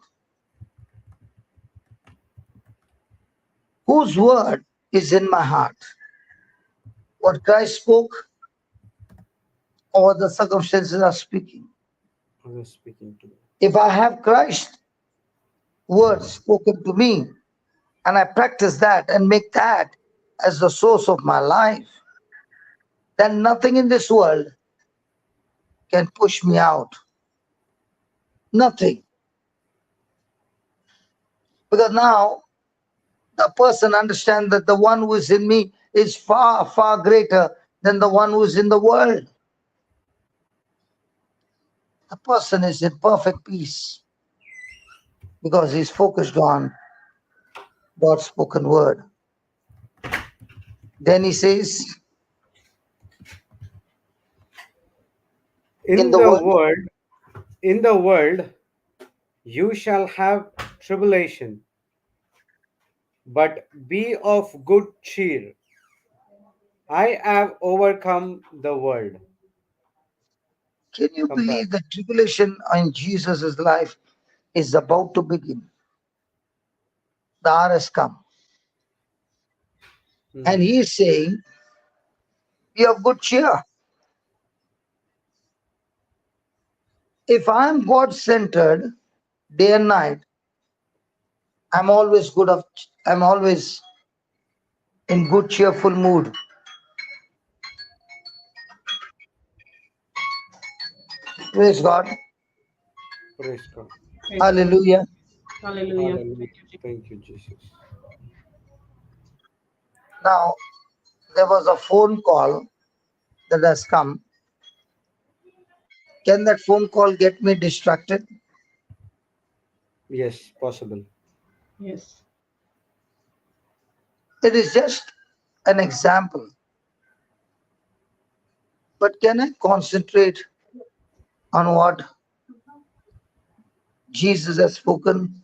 C: Whose word is in my heart? What Christ spoke or what the circumstances are speaking?
A: I was speaking to you.
C: If I have Christ's words spoken to me and I practice that and make that as the source of my life, then nothing in this world can push me out. Nothing. Because now the person understands that the one who is in me is far, far greater than the one who is in the world. The person is in perfect peace because he's focused on God's spoken word. Then he says, in
A: In
C: the
A: the
C: world,
A: world, in the world, you shall have tribulation, but be of good cheer. I have overcome the world.
C: can you
A: Compare.
C: believe the tribulation in Jesus' life is about to begin? The hour has come. And
A: Hmm.
C: he is saying, be of good cheer. If I'm God centered day and night, I'm always in good cheerful mood. Praise God.
A: Praise God.
B: Praise God.
C: Hallelujah.
B: Hallelujah.
A: Hallelujah.
B: Thank you, Jesus.
A: Thank you, Jesus.
C: Now there was a phone call that has come. Can that phone call get me distracted?
A: Yes, possible.
B: Yes.
C: It is just an example. But can I concentrate on what Jesus has spoken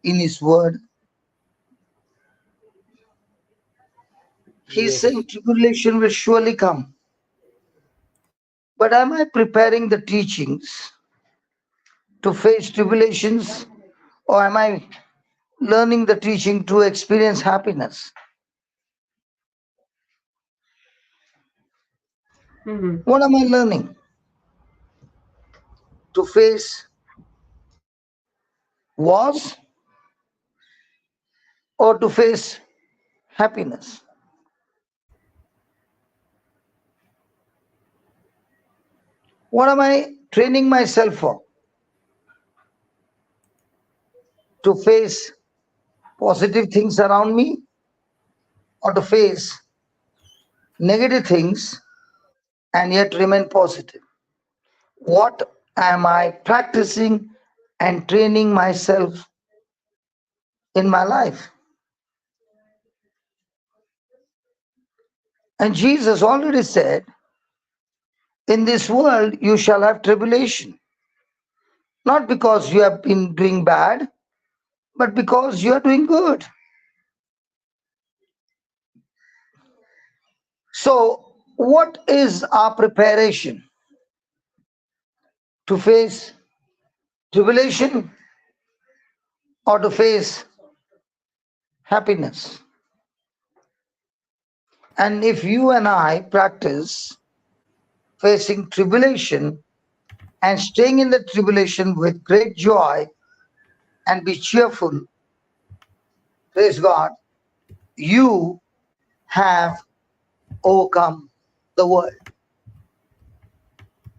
C: in his word? He's
A: Yes.
C: saying tribulation will surely come. But am I preparing the teachings to face tribulations, or am I learning the teaching to experience happiness?
B: Mm-hmm.
C: What am I learning? To face wars or to face happiness? What am I training myself for? To face positive things around me or to face negative things and yet remain positive? What am I practicing and training myself in my life? And Jesus already said, in this world you shall have tribulation, not because you have been doing bad, but because you are doing good. So, what is our preparation to face tribulation? or to face happiness. And if you and I practice facing tribulation and staying in the tribulation with great joy and be cheerful, praise God, you have overcome the world.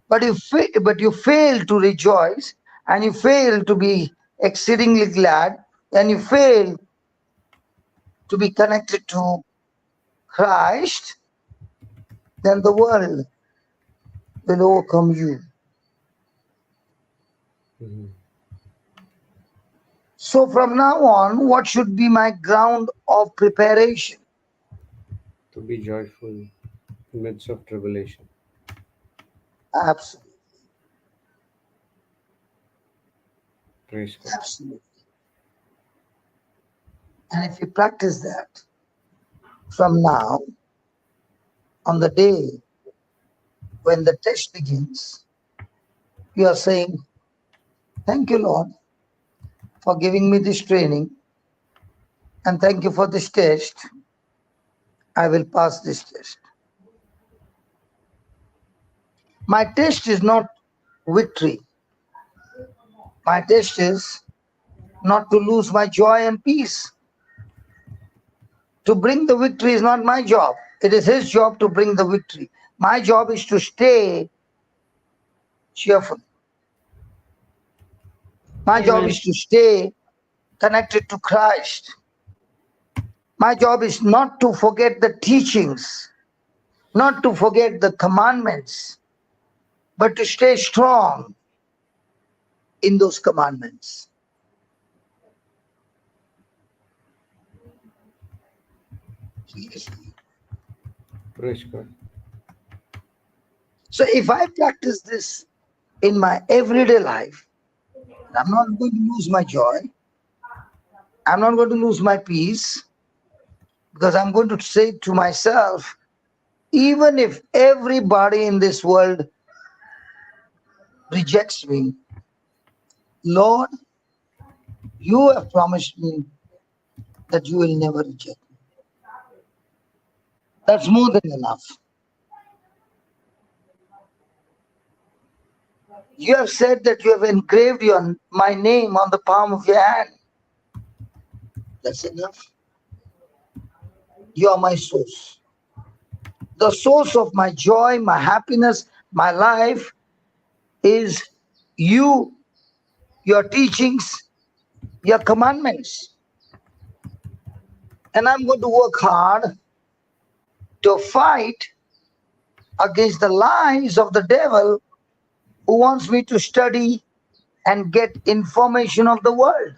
C: But you fail to rejoice, and you fail to be exceedingly glad, and you fail to be connected to Christ, then the world will overcome you.
A: Mhm.
C: So from now on, what should be my ground of preparation?
A: To be joyful in midst of tribulation.
C: Absolutely.
A: Praise God.
C: Absolutely. And if you practice that from now, on the day when the test begins, you are saying, thank you, Lord, for giving me this training, and thank you for this test. I will pass this test. My test is not victory. My test is not to lose my joy and peace. To bring the victory is not my job. It is his job to bring the victory. My job is to stay cheerful. My job
B: Amen.
C: is to stay connected to Christ. My job is not to forget the teachings, not to forget the commandments, but to stay strong in those commandments.
A: Praise God.
C: So if I practice this in my everyday life, I'm not going to lose my joy. I'm not going to lose my peace, because I'm going to say to myself, even if everybody in this world rejects me, Lord, you have promised me that you will never reject me. That's more than enough. You have said that you have engraved my name on the palm of your hand. That's enough. You are my source. The source of my joy, my happiness, my life is you, your teachings, your commandments. And I'm going to work hard to fight against the lies of the devil, who wants me to study and get information of the world.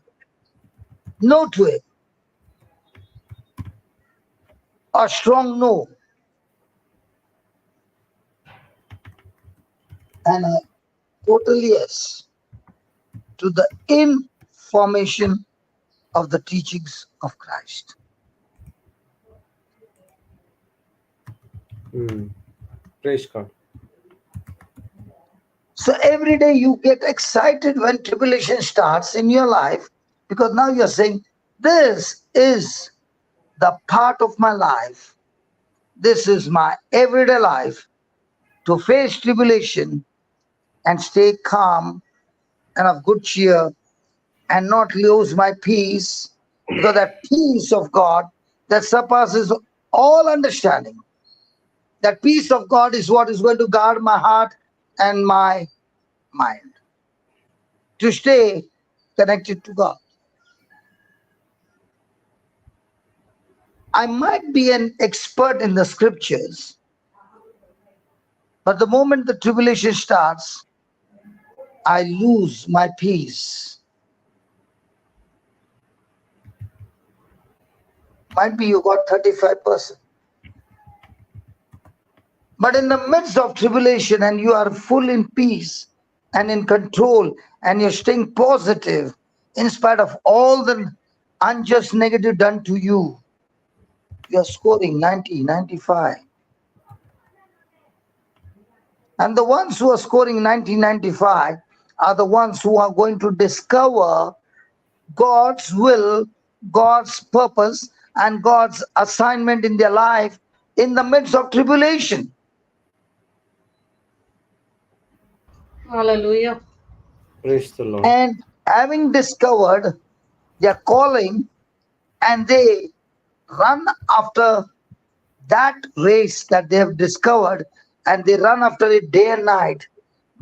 C: No to it. A strong no. And a total yes to the information of the teachings of Christ.
A: Praise God.
C: So every day you get excited when tribulation starts in your life, because now you're saying, this is the part of my life. This is my everyday life, to face tribulation and stay calm and of good cheer and not lose my peace, because that peace of God that surpasses all understanding, that peace of God is what is going to guard my heart and my mind to stay connected to God. I might be an expert in the scriptures, but the moment the tribulation starts, I lose my peace. Might be you got 35%. But in the midst of tribulation, and you are full in peace and in control, and you're staying positive in spite of all the unjust negative done to you, you're scoring 90, 95. And the ones who are scoring 90, 95 are the ones who are going to discover God's will, God's purpose, and God's assignment in their life in the midst of tribulation.
B: Hallelujah.
A: Praise the Lord.
C: And having discovered their calling, and they run after that race that they have discovered, and they run after it day and night.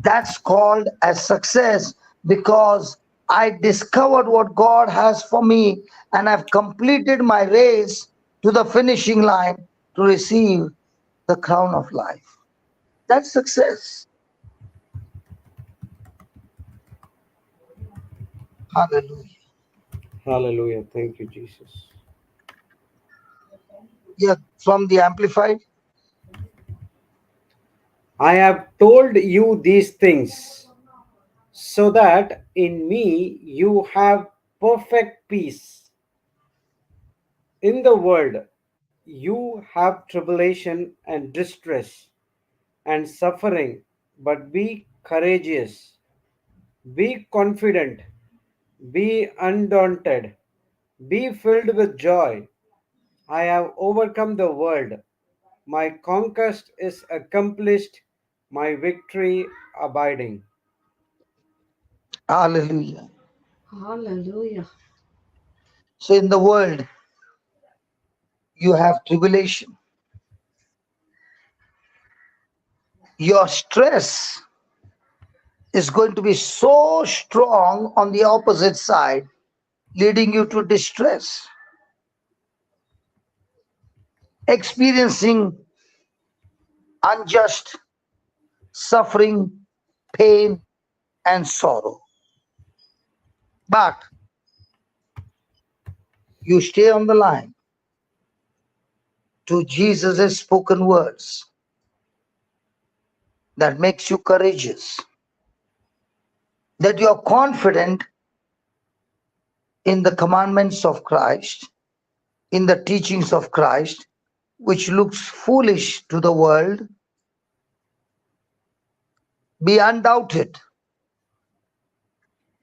C: That's called as success, because I discovered what God has for me, and I've completed my race to the finishing line to receive the crown of life. That's success. Hallelujah.
A: Hallelujah. Thank you, Jesus.
C: Yeah, from the Amplified.
A: I have told you these things so that in me you have perfect peace. In the world you have tribulation and distress and suffering, but be courageous, be confident, be undaunted, be filled with joy. I have overcome the world. My conquest is accomplished, my victory abiding.
C: Hallelujah.
B: Hallelujah.
C: So in the world, you have tribulation. Your stress is going to be so strong on the opposite side, leading you to distress, experiencing unjust suffering, pain, and sorrow. But you stay on the line to Jesus' spoken words that makes you courageous, that you are confident in the commandments of Christ, in the teachings of Christ, which looks foolish to the world. Be undoubted,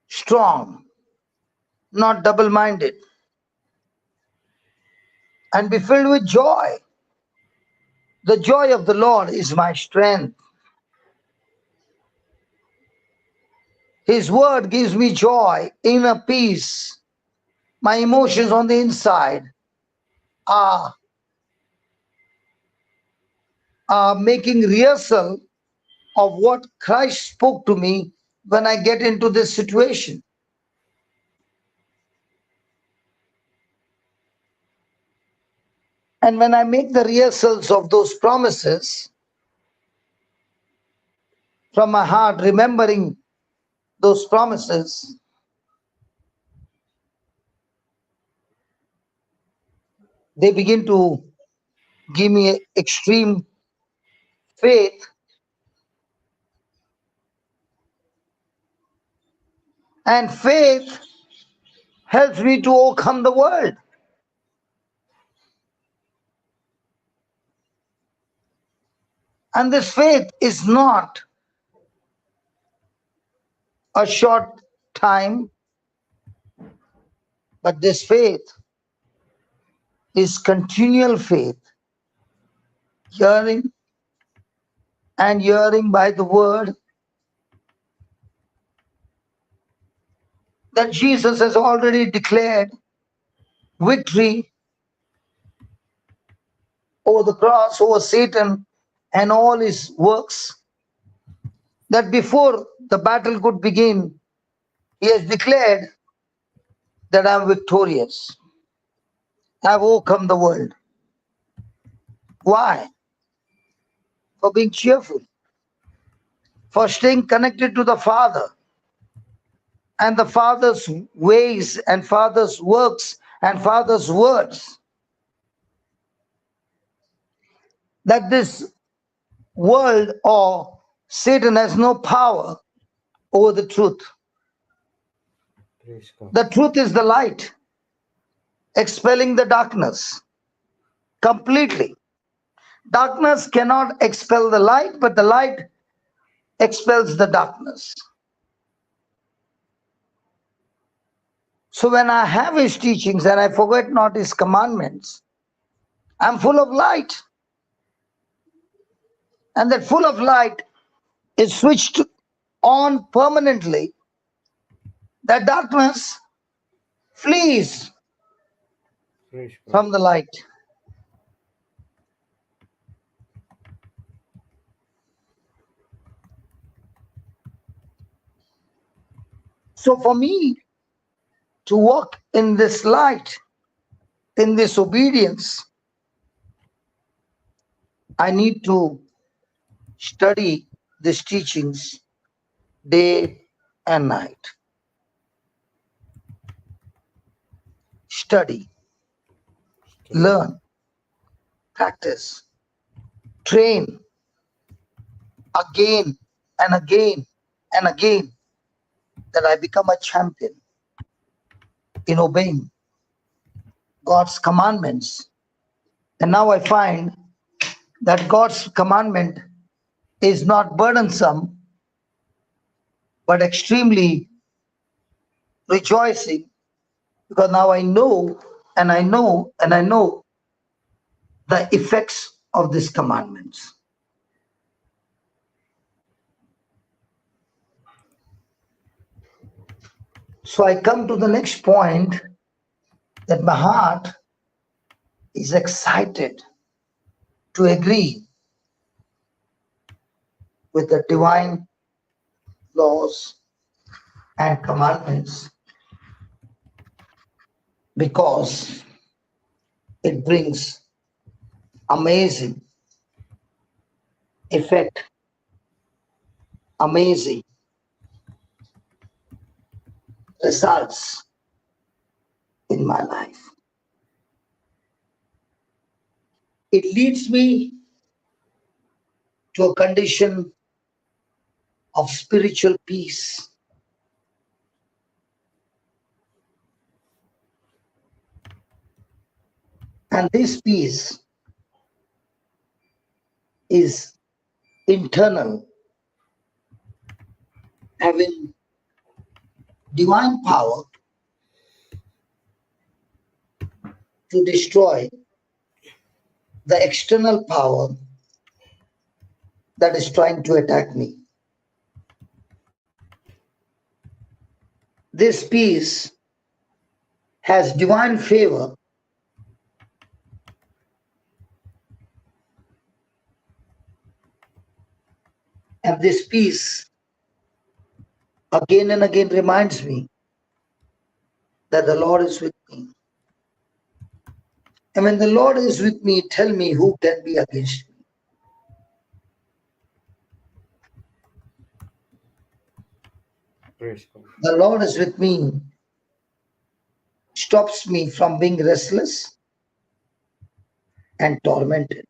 C: strong, not double minded, and be filled with joy. The joy of the Lord is my strength. His word gives me joy, inner peace. My emotions on the inside are, are making rehearsal of what Christ spoke to me when I get into this situation. And when I make the rehearsals of those promises from my heart, remembering those promises, they begin to give me extreme faith, and faith helps me to overcome the world. And this faith is not a short time, but this faith is continual faith, hearing and hearing by the word that Jesus has already declared victory over the cross, over Satan and all his works, that before the battle could begin, he has declared that I am victorious. I have overcome the world. Why? For being cheerful, for staying connected to the Father and the Father's ways and Father's works and Father's words. That this world or Satan has no power over the truth.
A: Praise God.
C: The truth is the light, expelling the darkness completely. Darkness cannot expel the light, but the light expels the darkness. So when I have his teachings and I forget not his commandments, I'm full of light. And that full of light is switched on permanently. That darkness flees
A: Praise God.
C: from the light. So for me to walk in this light, in this obedience, I need to study these teachings day and night. Study,
A: Study.
C: learn, practice, train again and again and again, that I become a champion in obeying God's commandments. And now I find that God's commandment is not burdensome, but extremely rejoicing, because now I know and I know and I know the effects of these commandments. So I come to the next point, that my heart is excited to agree with the divine laws and commandments, because it brings amazing effect, amazing results in my life. It leads me to a condition of spiritual peace. And this peace is internal, having divine power to destroy the external power that is trying to attack me. This peace has divine favor and this peace again and again reminds me that the Lord is with me. And when the Lord is with me, tell me who can be against me.
A: Praise God.
C: The Lord is with me, stops me from being restless and tormented.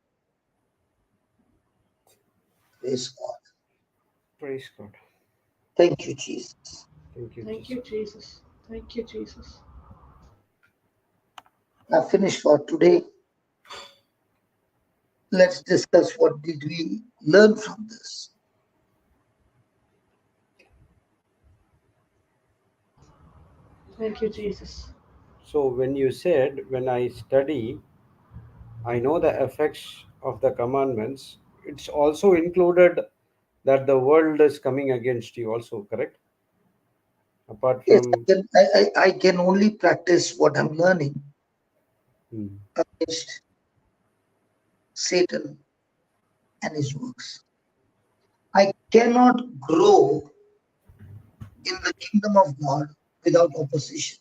C: Praise God.
A: Praise God.
C: Thank you, Jesus.
A: Thank you,
B: Thank
A: Jesus.
B: you, Jesus. Thank you, Jesus.
C: I finished for today. Let's discuss what did we learn from this.
B: Thank you, Jesus.
A: So when you said, when I study, I know the effects of the commandments, it's also included that the world is coming against you also, correct? Apart
C: Yes,
A: from
C: I can only practice what I'm learning
A: hmm,
C: against Satan and his works. I cannot grow in the kingdom of God without opposition.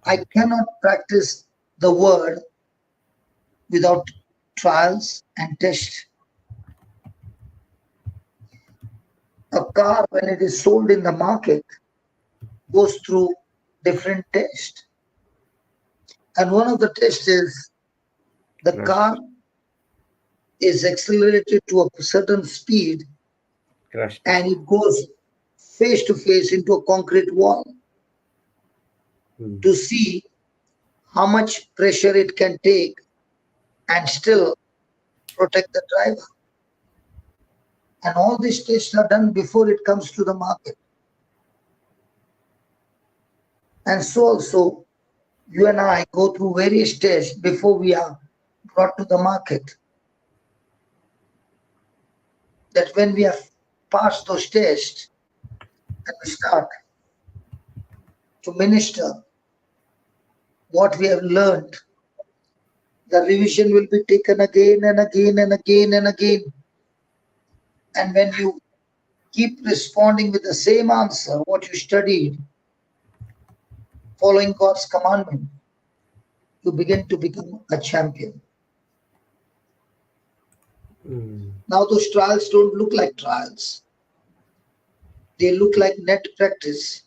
C: I cannot practice the word without trials and tests. A car, when it is sold in the market, goes through different tests. And one of the tests is the
A: crash,
C: car is accelerated to a certain speed
A: crash test.
C: and it goes face to face into a concrete wall
A: Hmm.
C: to see how much pressure it can take and still protect the driver. And all these tests are done before it comes to the market. And so also, you and I go through various stages before we are brought to the market. That when we have passed those tests and we start to minister what we have learned, the revision will be taken again and again and again and again. And when you keep responding with the same answer, what you studied, following God's commandment, you begin to become a champion. Now those trials don't look like trials. They look like net practice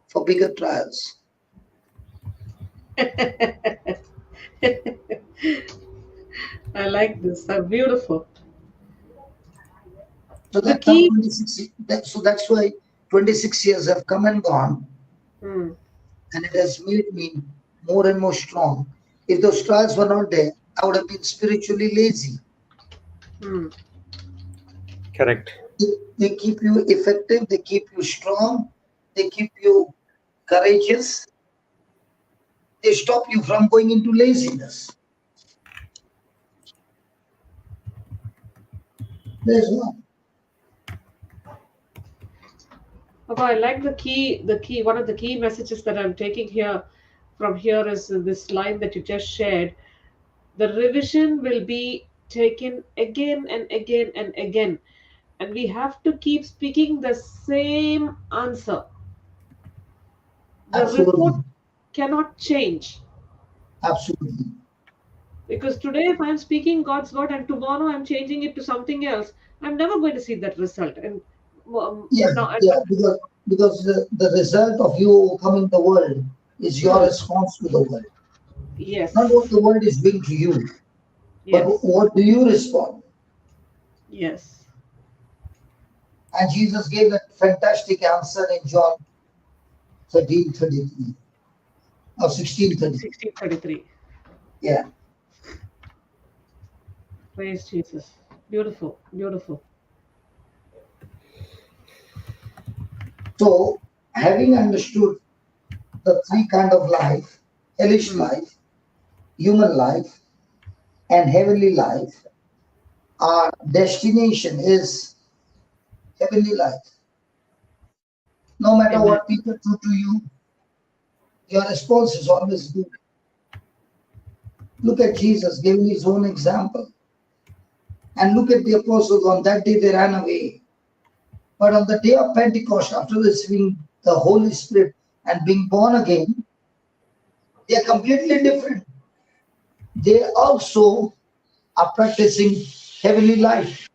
C: for bigger trials.
B: I like this. Beautiful.
C: So
B: The
C: that's how
B: key.
C: 26. So that's why 26 years have come and gone,
B: Hmm.
C: and it has made me more and more strong. If those trials were not there, I would have been spiritually lazy.
B: Hmm.
A: Correct.
C: They keep you effective, they keep you strong, they keep you courageous, they stop you from going into laziness. There's one.
B: Although I like one of the key messages that I'm taking here from here is this line that you just shared. The revision will be taken again and again and again. And we have to keep speaking the same answer. The report
C: Absolutely.
B: cannot change.
C: Absolutely.
B: Because today, if I'm speaking God's word and tomorrow I'm changing it to something else, I'm never going to see that result. And
C: Yeah,
B: no,
C: yeah, because the result of you overcoming the world is your
B: hmm,
C: response to the world. Not
B: yes,
C: what the world is doing to you, but
B: yes,
C: what do you respond?
B: yes.
C: And Jesus gave that fantastic answer in John 13:33 or 16:33.
B: 1633.
C: Yeah.
B: Praise Jesus. Beautiful, beautiful.
C: So, having understood the three kind of life, hellish
B: Hmm.
C: life, human life, and heavenly life, our destination is heavenly life. No matter
B: Amen.
C: what people do to you, your response is always good. Look at Jesus giving his own example. And look at the apostles. On that day they ran away. But on the day of Pentecost, after receiving the Holy Spirit and being born again, they are completely different. They also are practicing heavenly life.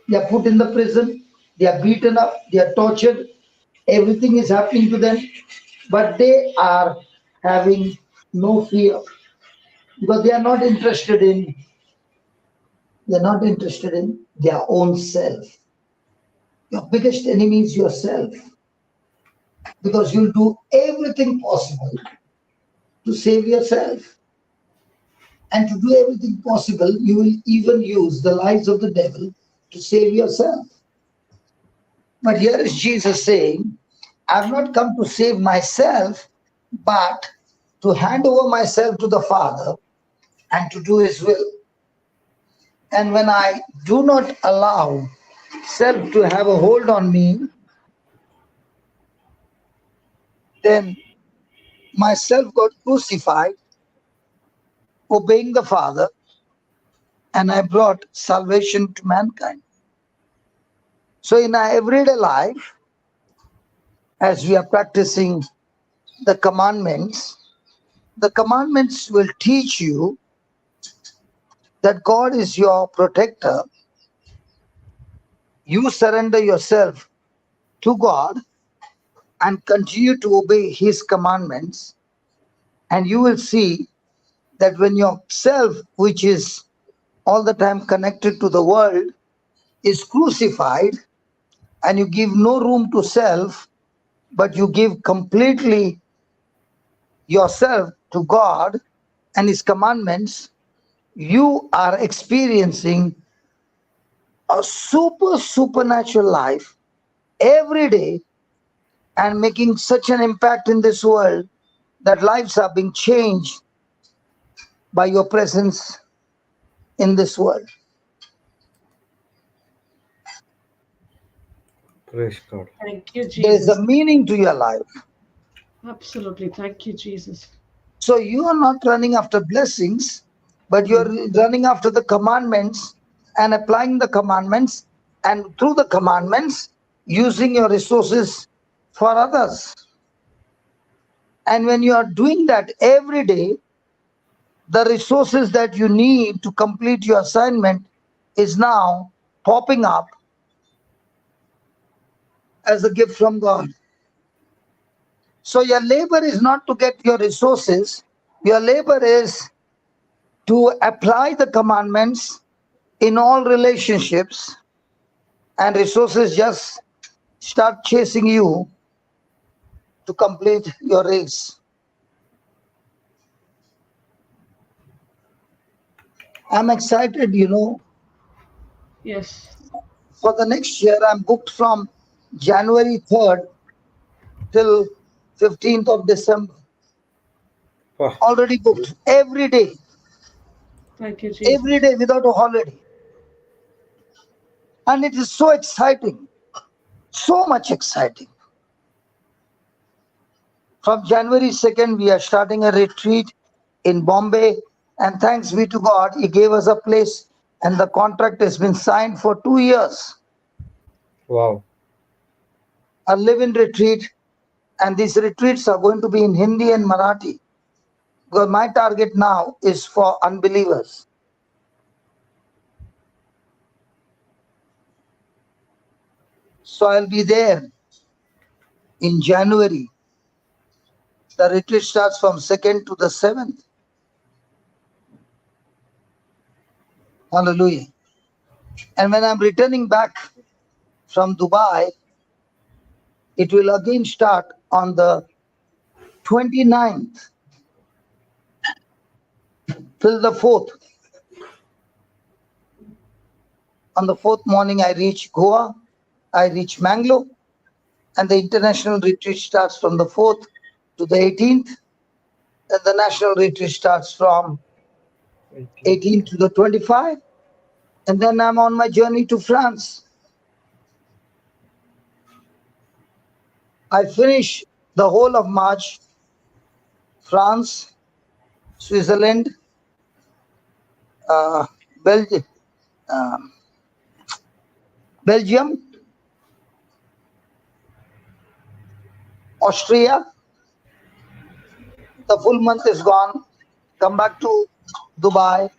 C: They are put in the prison, they are beaten up, they are tortured, everything is happening to them, but they are having no fear because they are not interested in their own self. Your biggest enemy is yourself because you'll do everything possible to save yourself. And to do everything possible, you will even use the lies of the devil to save yourself. But here is Jesus saying, I've not come to save myself, but to hand over myself to the Father and to do his will. And when I do not allow self to have a hold on me, then myself got crucified, obeying the Father, and I brought salvation to mankind. So in our everyday life, as we are practicing the commandments will teach you that God is your protector. You surrender yourself to God and continue to obey his commandments, and you will see that when your self, which is all the time connected to the world, is crucified, and you give no room to self, but you give completely yourself to God and his commandments, you are experiencing a supernatural life every day and making such an impact in this world that lives are being changed by your presence in this world.
A: Praise God.
B: Thank you,
C: There is a
B: Jesus.
C: meaning to your life.
B: Absolutely. Thank you, Jesus.
C: So you are not running after blessings, but you are
B: Mm.
C: running after the commandments and applying the commandments, and through the commandments, using your resources for others. And when you are doing that every day, the resources that you need to complete your assignment is now popping up as a gift from God. So your labor is not to get your resources, your labor is to apply the commandments in all relationships, and resources just start chasing you to complete your race. I'm excited,
B: Yes.
C: for the next year. I'm booked from January 3rd till 15th of December.
A: Wow.
C: Already booked
B: Thank you, Jesus.
C: every day without a holiday. And it is so exciting, so much exciting. From January 2nd, we are starting a retreat in Bombay. And thanks be to God, He gave us a place, and the contract has been signed for 2 years.
A: Wow.
C: A live-in retreat, and these retreats are going to be in Hindi and Marathi. Because my target now is for unbelievers. So I'll be there in January. The retreat starts from 2nd to the 7th. Hallelujah. And when I'm returning back from Dubai, it will again start on the 29th till the 4th. On the 4th morning, I reach Goa, I reach Mangalore, and the international retreat starts from the 4th to the 18th. And the national retreat starts from
A: 18.
C: 18th to the 25th. And then I'm on my journey to France. I finish the whole of March, France, Switzerland, uh, Belgium, Belgium, Austria. The full month is gone. Come back to Dubai,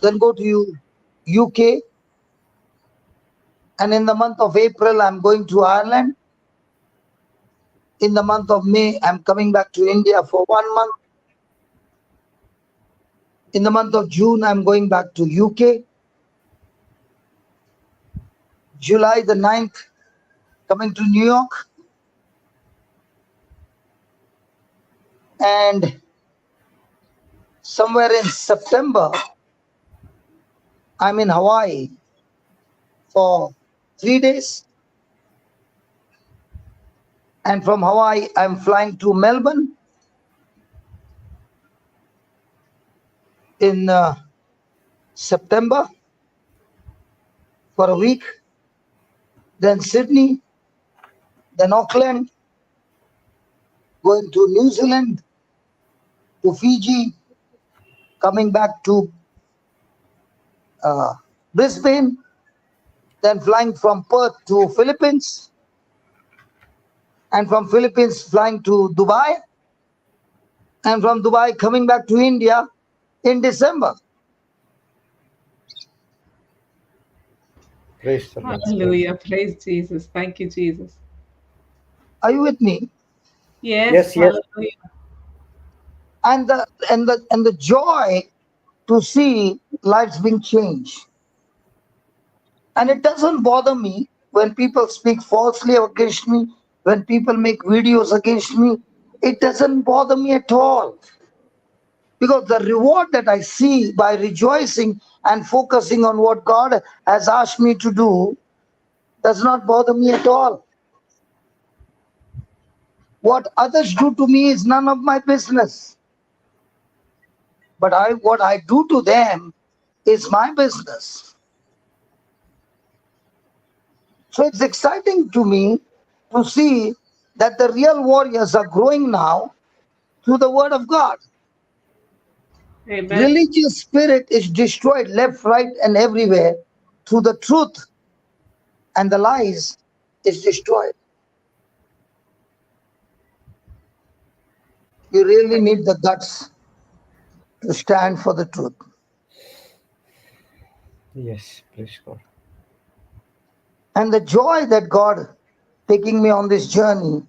C: then go to UK. And in the month of April, I'm going to Ireland. In the month of May, I'm coming back to India for 1 month. In the month of June, I'm going back to UK. July the 9th, coming to New York. And somewhere in September, I'm in Hawaii for 3 days. And from Hawaii, I'm flying to Melbourne in September for a week. Then Sydney, then Auckland, going to New Zealand, to Fiji, coming back to Brisbane, then flying from Perth to Philippines, and from Philippines flying to Dubai, and from Dubai coming back to India in December.
A: Praise the Lord.
B: Hallelujah. Praise Jesus. Thank you, Jesus.
C: Are you with me?
B: Yes.
A: Yes, yes.
B: Hallelujah.
C: And the joy to see lives being changed. And it doesn't bother me when people speak falsely against me, when people make videos against me. It doesn't bother me at all. Because the reward that I see by rejoicing and focusing on what God has asked me to do does not bother me at all. What others do to me is none of my business. But what I do to them is my business. So it's exciting to me to see that the real warriors are growing now through the word of God.
B: Amen.
C: Religious spirit is destroyed left, right, and everywhere through the truth, and the lies is destroyed. You really need the guts to stand for the truth.
A: Yes, praise God.
C: And the joy that God taking me on this journey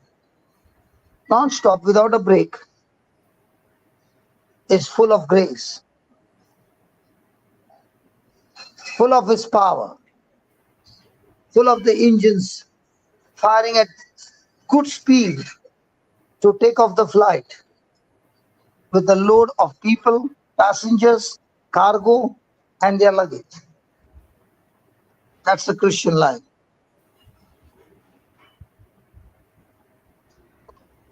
C: non-stop without a break is full of grace, full of his power, full of the engines firing at good speed to take off the flight with the load of people, passengers, cargo, and their luggage. That's the Christian life.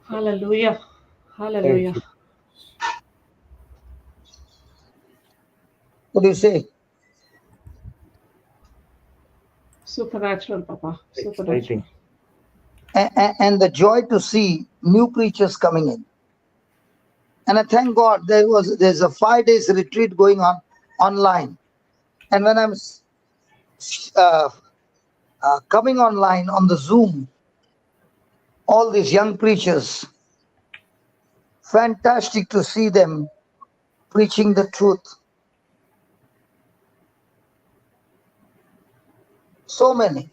B: Hallelujah.
A: Thank
B: Hallelujah.
A: you.
C: What do you say?
B: Supernatural, Papa. Supernatural.
A: Exciting.
C: And the joy to see new preachers coming in. And I thank God there's a 5 days retreat going on online. And when I'm uh, coming online on the Zoom, all these young preachers, fantastic to see them preaching the truth. So many.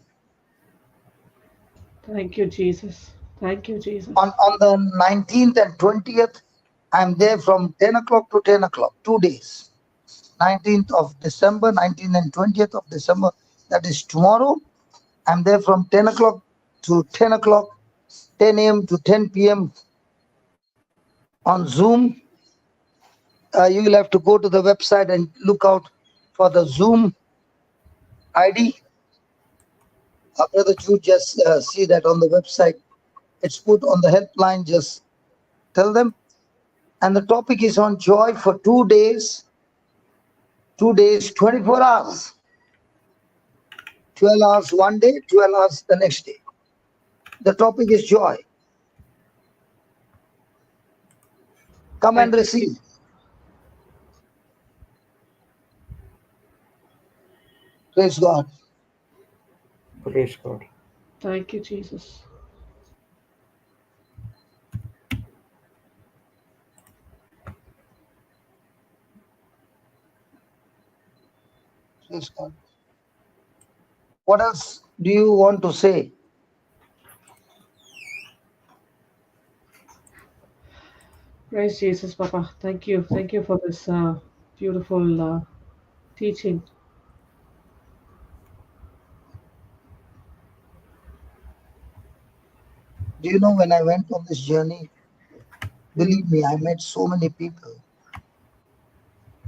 B: Thank you, Jesus. Thank you, Jesus.
C: On the 19th and 20th, I'm there from 10 o'clock to 10 o'clock, 2 days. 19th of December, 19th and 20th of December, that is tomorrow. I'm there from 10 o'clock to 10 o'clock, 10 a.m. to 10 p.m. on Zoom. You will have to go to the website and look out for the Zoom ID. Brother Jude, just see that on the website. It's put on the helpline. Just tell them. And the topic is on joy for 2 days. 2 days, 24 hours. 12 hours one day, 12 hours the next day. The topic is joy. Come and
B: Thank you,
C: receive.
B: Jesus.
C: Praise God.
A: Praise God.
B: Thank you, Jesus.
C: Praise God. What else do you want to say?
B: Praise Jesus, Papa. Thank you. Thank you for this beautiful teaching.
C: Do you know when I went on this journey, believe me, I met so many people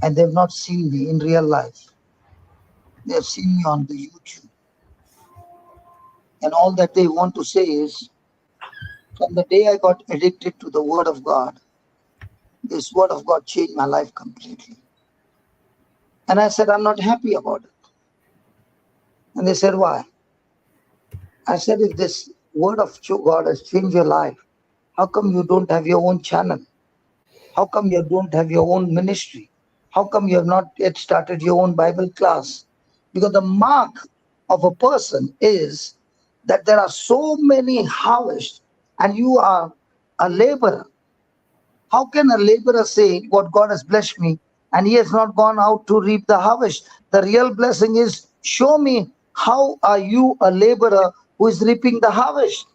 C: and they've not seen me in real life. They have seen me on the YouTube. And all that they want to say is, from the day I got addicted to the Word of God, this Word of God changed my life completely. And I said, I'm not happy about it. And they said, why? I said, if this Word of God has changed your life, how come you don't have your own channel? How come you don't have your own ministry? How come you have not yet started your own Bible class? Because the mark of a person is that there are so many harvests and you are a laborer. How can a laborer say what God has blessed me and he has not gone out to reap the harvest? The real blessing is, show me how are you a laborer who is reaping the harvest?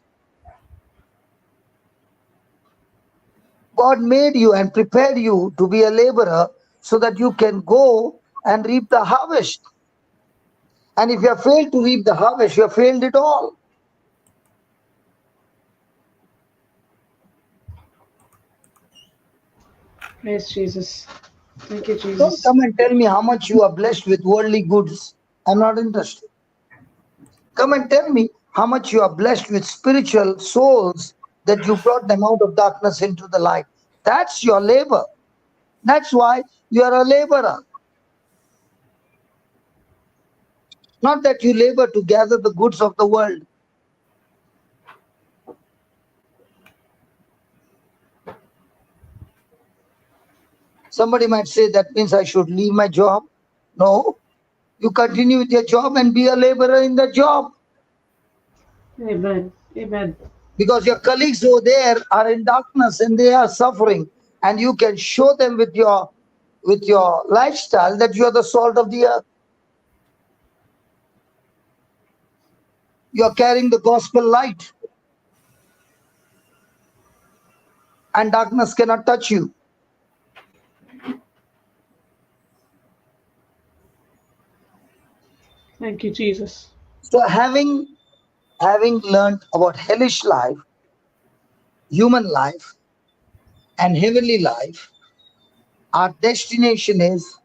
C: God made you and prepared you to be a laborer so that you can go and reap the harvest. And if you have failed to reap the harvest, you have failed it all.
B: Praise Jesus. Thank you,
C: Don't
B: Jesus.
C: come and tell me how much you are blessed with worldly goods. I'm not interested. Come and tell me how much you are blessed with spiritual souls that you brought them out of darkness into the light. That's your labor. That's why you are a laborer. Not that you labor to gather the goods of the world. Somebody might say that means I should leave my job. No, you continue with your job and be a laborer in the job.
B: Amen. Amen.
C: Because your colleagues over there are in darkness and they are suffering, and you can show them with your lifestyle that you are the salt of the earth. You are carrying the gospel light, and darkness cannot touch you.
B: Thank you, Jesus.
C: So having learned about hellish life, human life, and heavenly life, our destination is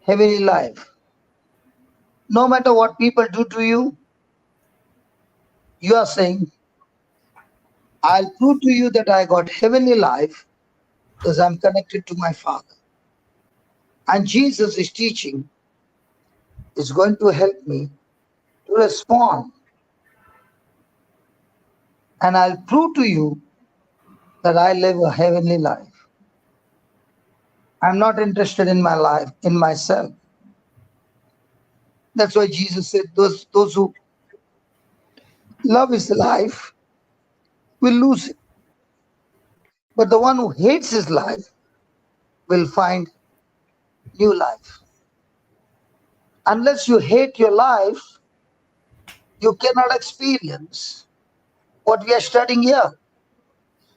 C: heavenly life. No matter what people do to you, you are saying, I'll prove to you that I got heavenly life because I'm connected to my Father. And Jesus is teaching is going to help me to respond. And I'll prove to you that I live a heavenly life. I'm not interested in my life, in myself. That's why Jesus said those who love his life will lose it. But the one who hates his life will find new life. Unless you hate your life, you cannot experience what we are studying here.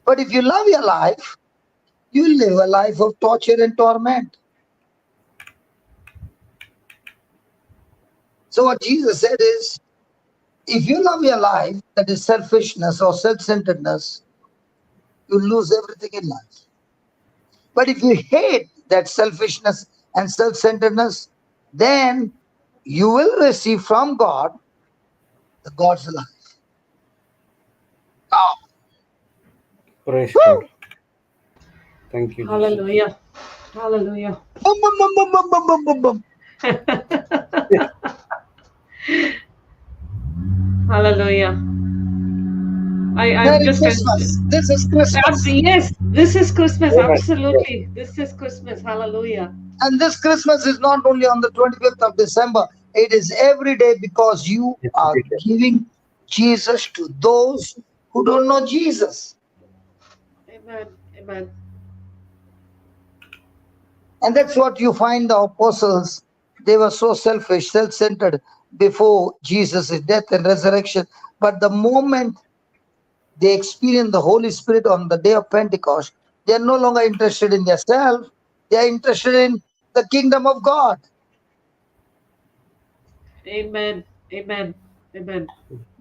C: But if you love your life, you live a life of torture and torment. So what Jesus said is, if you love your life, that is selfishness or self-centeredness, you lose everything in life. But if you hate that selfishness and self-centeredness, then you will receive from God the God's life. Oh,
A: Praise
C: woo!
A: God. Thank you, Jesus.
B: Hallelujah. Hallelujah.
C: Boom, boom, boom, boom, boom, boom, boom, boom, boom.
B: Hallelujah. I'm
C: Merry
B: just
C: Christmas. This is Christmas.
B: yes, this is Christmas.
A: Amen.
B: Absolutely. This is Christmas. Hallelujah.
C: And this Christmas is not only on the 25th of December, it is every day because you
A: Yes,
C: are
A: it is.
C: giving Jesus to those who don't know Jesus.
B: Amen. Amen.
C: And that's what you find the apostles, they were so selfish, self-centered before Jesus' death and resurrection. But the moment they experience the Holy Spirit on the day of Pentecost, they are no longer interested in themselves, they are interested in the kingdom of God.
B: Amen. Amen. Amen.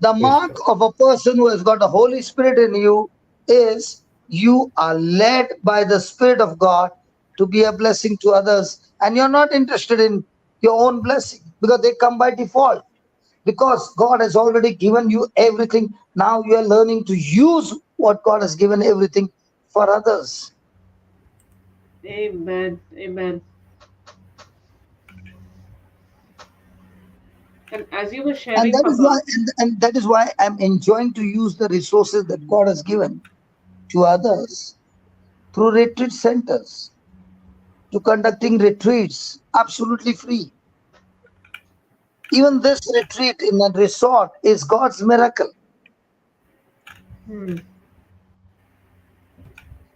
C: The
A: Praise
C: mark
A: God.
C: of a person who has got the Holy Spirit in you is you are led by the Spirit of God to be a blessing to others. And you're not interested in your own blessing because they come by default. Because God has already given you everything. Now you are learning to use what God has given everything for others.
B: Amen. Amen. And as you were
C: And
B: sharing,
C: that is why,
B: Papa,
C: and that is why I'm enjoying to use the resources that God has given to others through retreat centers, to conducting retreats absolutely free. Even this retreat in a resort is God's miracle.
B: hmm,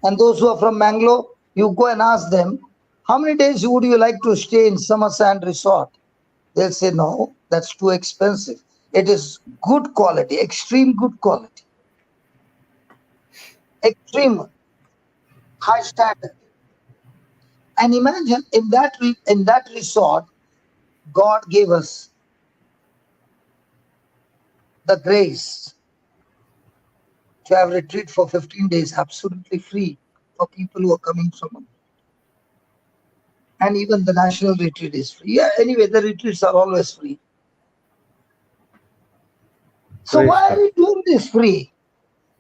C: And those who are from Mangalore, you go and ask them, how many days would you like to stay in Summer Sand Resort? They'll say, no, that's too expensive. It is good quality, extreme good quality, extreme high standard. And imagine in that resort, God gave us the grace to have retreat for 15 days absolutely free for people who are coming from. And even the national retreat is free. Yeah, anyway, the retreats are always free. So
A: Praise
C: why are
A: God.
C: we doing this free?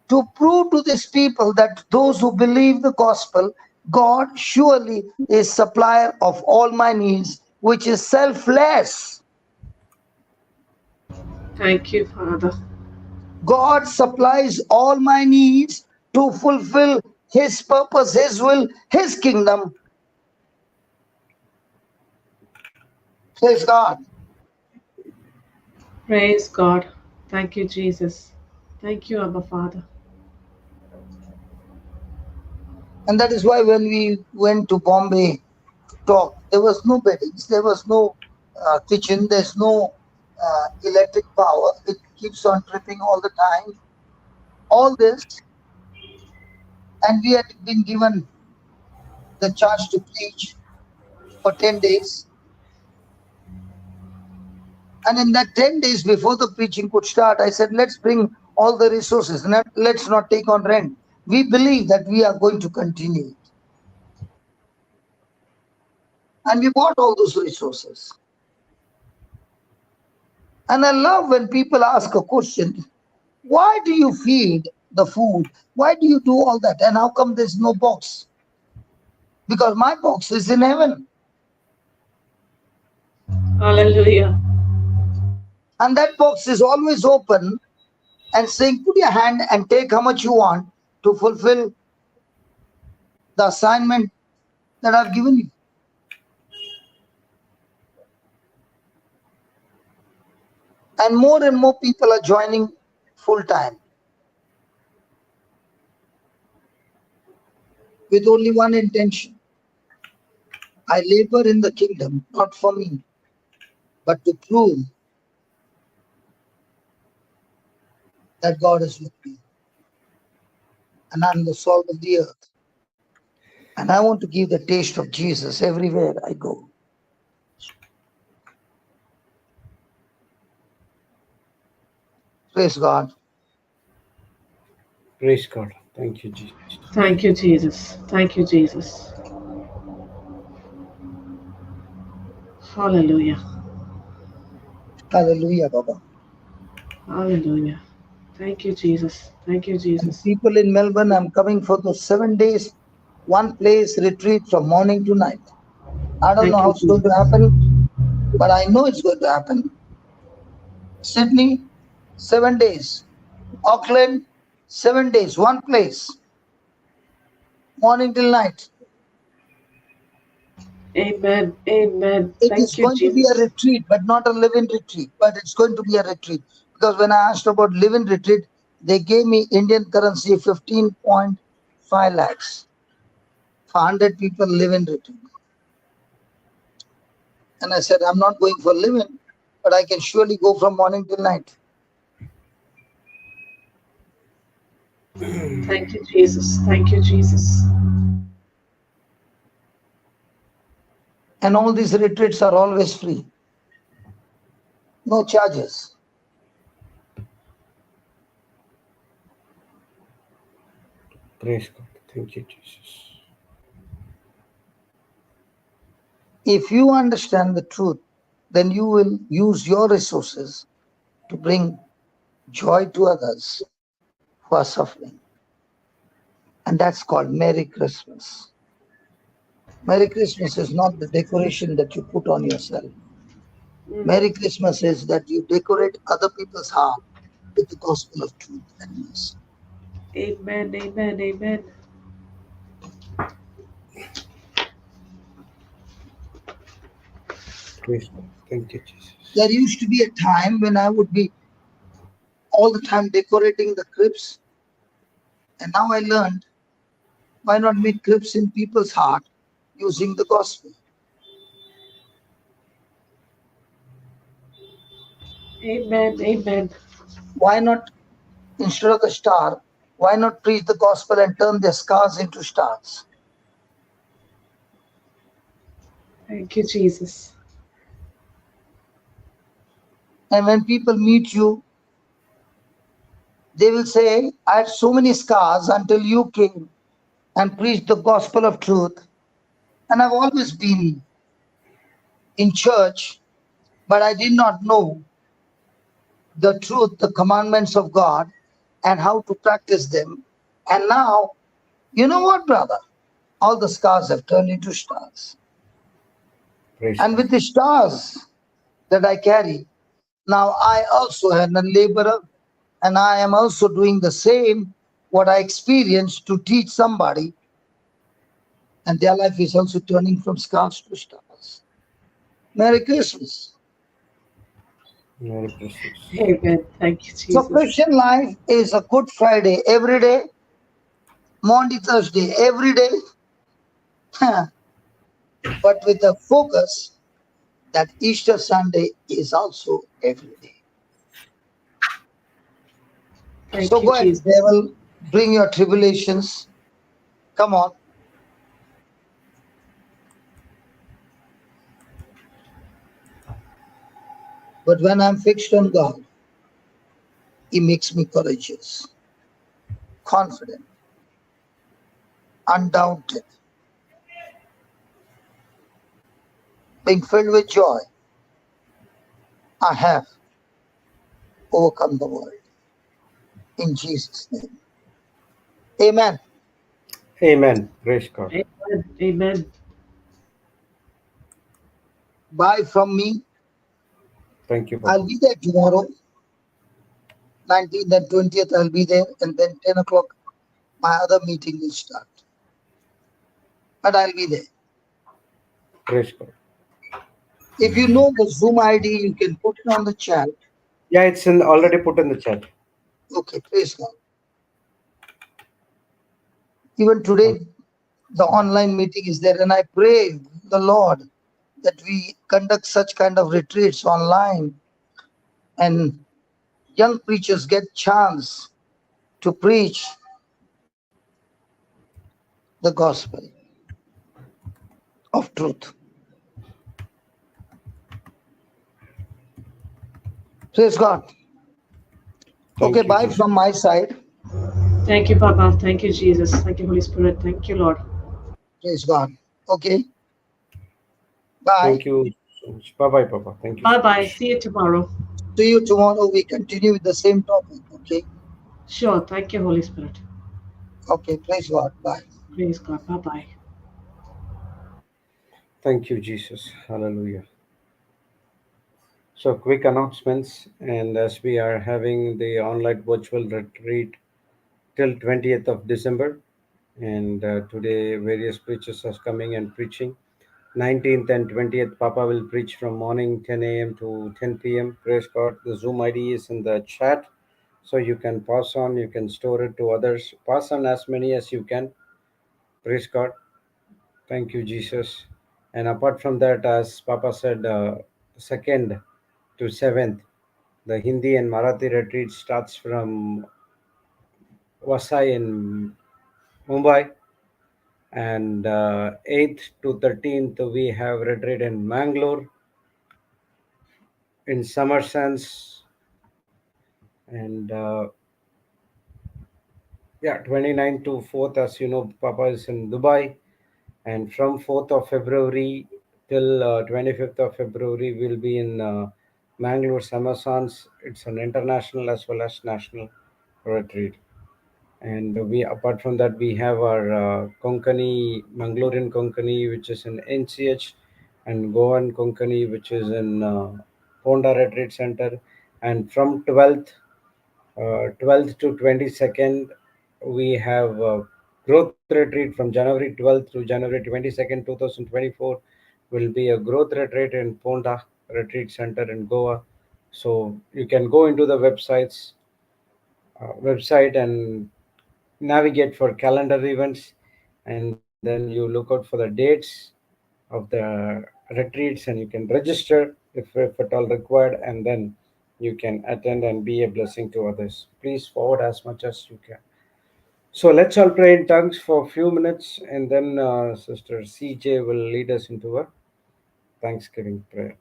C: to prove to these people that those who believe the gospel, God surely is supplier of all my needs, which is selfless.
B: Thank you, Father.
C: God supplies all my needs to fulfill His purpose, His will, His kingdom. Praise God.
B: Praise God. Thank you, Jesus. Thank you, Abba Father.
C: And that is why when we went to Bombay to talk, there was no beddings, there was no kitchen, there's no electric power. It keeps on tripping all the time. All this, and we had been given the charge to preach for 10 days. And in that 10 days before the preaching could start, I said, let's bring all the resources. Let's not take on rent. We believe that we are going to continue it. And we bought all those resources. And I love when people ask a question, why do you feed the food? Why do you do all that? And how come there's no box? Because my box is in heaven.
B: Hallelujah.
C: And that box is always open and saying, put your hand and take how much you want to fulfill the assignment that I've given you. And more people are joining full time with only one intention. I labor in the kingdom, not for me, but to prove that God is with me. And I'm the salt of the earth. And I want to give the taste of Jesus everywhere I go. Praise God.
A: Praise God. Thank you, Jesus.
B: Thank you, Jesus. Thank you, Jesus. Hallelujah.
C: Hallelujah, Baba.
B: Hallelujah. Thank you, Jesus. Thank you,
C: And
B: Jesus.
C: people in Melbourne, I'm coming for those 7 days, one place retreat from morning to night. I don't know
B: Thank
C: how
B: you,
C: it's going to
B: Jesus.
C: happen, but I know it's going to happen. Sydney, 7 days. Auckland, 7 days, one place, morning till night.
B: Amen. Amen.
C: It is
B: Thank you,
C: going to be a
B: Jesus.
C: retreat, but not a live-in retreat, but it's going to be a retreat. Because when I asked about live-in retreat, they gave me Indian currency 15.5 lakhs for 100 people live-in retreat. And I said, I'm not going for live-in, but I can surely go from morning till night.
B: Thank you, Jesus. Thank you, Jesus.
C: And all these retreats are always free. No charges.
A: Praise God. Thank you, Jesus.
C: If you understand the truth, then you will use your resources to bring joy to others who are suffering. And that's called Merry Christmas. Merry Christmas is not the decoration that you put on yourself. Merry Christmas is that you decorate other people's heart with the gospel of truth and mercy.
B: Amen. Amen. Amen.
A: Praise God. Thank you, Jesus.
C: There used to be a time when I would be all the time decorating the crypts. And now I learned, why not make crypts in people's heart using the gospel?
B: Amen. Amen.
C: Why not, instead of the star, why not preach the gospel and turn their scars into stars?
B: Thank you, Jesus.
C: And when people meet you, they will say, I had so many scars until you came and preached the gospel of truth. And I've always been in church, but I did not know the truth, the commandments of God. and how to practice them. And now, you know what, brother? All the scars have turned into stars.
A: Praise
C: And
A: God.
C: with the stars that I carry, now I also am a laborer, and I am also doing the same what I experienced to teach somebody, and their life is also turning from scars to stars. Merry Christmas.
A: Merry Christmas.
B: Amen. Thank you,
C: So
B: Jesus.
C: Christian life is a Good Friday every day, Monday, Thursday every day, but with a focus that Easter Sunday is also every day. So
B: Thank you,
C: go ahead,
B: Jesus.
C: devil, bring your tribulations. Come on. But when I'm fixed on God, He makes me courageous, confident, undaunted, being filled with joy. I have overcome the world in Jesus' name. Amen.
A: Amen. Praise God.
B: Amen. Amen.
C: Bye from me.
A: Thank you, Papa.
C: I'll be there tomorrow, 19th and 20th. I'll be there, and then 10 o'clock, my other meeting will start. But I'll be there.
A: Praise God.
C: If you know the Zoom ID, you can put it on the chat.
A: Yeah, it's in already put in the chat.
C: Okay, praise God. Even today, the online meeting is there, and I pray the Lord that we conduct such kind of retreats online, and young preachers get chance to preach the gospel of truth. Praise God. Okay,
A: Thank you,
C: bye
A: Jesus.
C: from my side.
B: Thank you, Papa. Thank you, Jesus. Thank you, Holy Spirit. Thank you, Lord.
C: Praise God. Okay, bye.
A: Thank you so much. Bye bye, Papa. Thank you
B: Bye
A: so
B: bye.
A: much.
B: See you tomorrow.
C: See you tomorrow. We continue with the same topic. Okay.
B: Sure. Thank you, Holy Spirit.
C: Okay. Praise God. Bye.
B: Praise God. Bye bye.
A: Thank you, Jesus. Hallelujah. So, quick announcements. And as we are having the online virtual retreat till 20th of December, and today various preachers are coming and preaching. 19th and 20th, Papa will preach from morning 10 a.m. to 10 p.m. Praise God. The Zoom ID is in the chat. So you can pass on, you can store it to others. Pass on as many as you can. Praise God. Thank you, Jesus. And apart from that, as Papa said, 2nd to 7th, the Hindi and Marathi retreat starts from Vasai in Mumbai. And 8th to 13th, we have retreat in Mangalore, in Summer Sense, and yeah, 29th to 4th, as you know, Papa is in Dubai. And from 4th of February till 25th of February, we'll be in Mangalore Summer. It's an international as well as national retreat. And we, apart from that, we have our Konkani, Mangalorean Konkani, which is in NCH, and Goan Konkani, which is in Ponda Retreat Center. And from 12th to 22nd, we have growth retreat from January 12th to January 22nd, 2024. Will be a growth retreat in Ponda Retreat Center in Goa. So you can go into the website and navigate for calendar events, and then you look out for the dates of the retreats, and you can register if at all required, and then you can attend and be a blessing to others. Please forward as much as you can. So let's all pray in tongues for a few minutes, and then Sister CJ will lead us into a Thanksgiving prayer.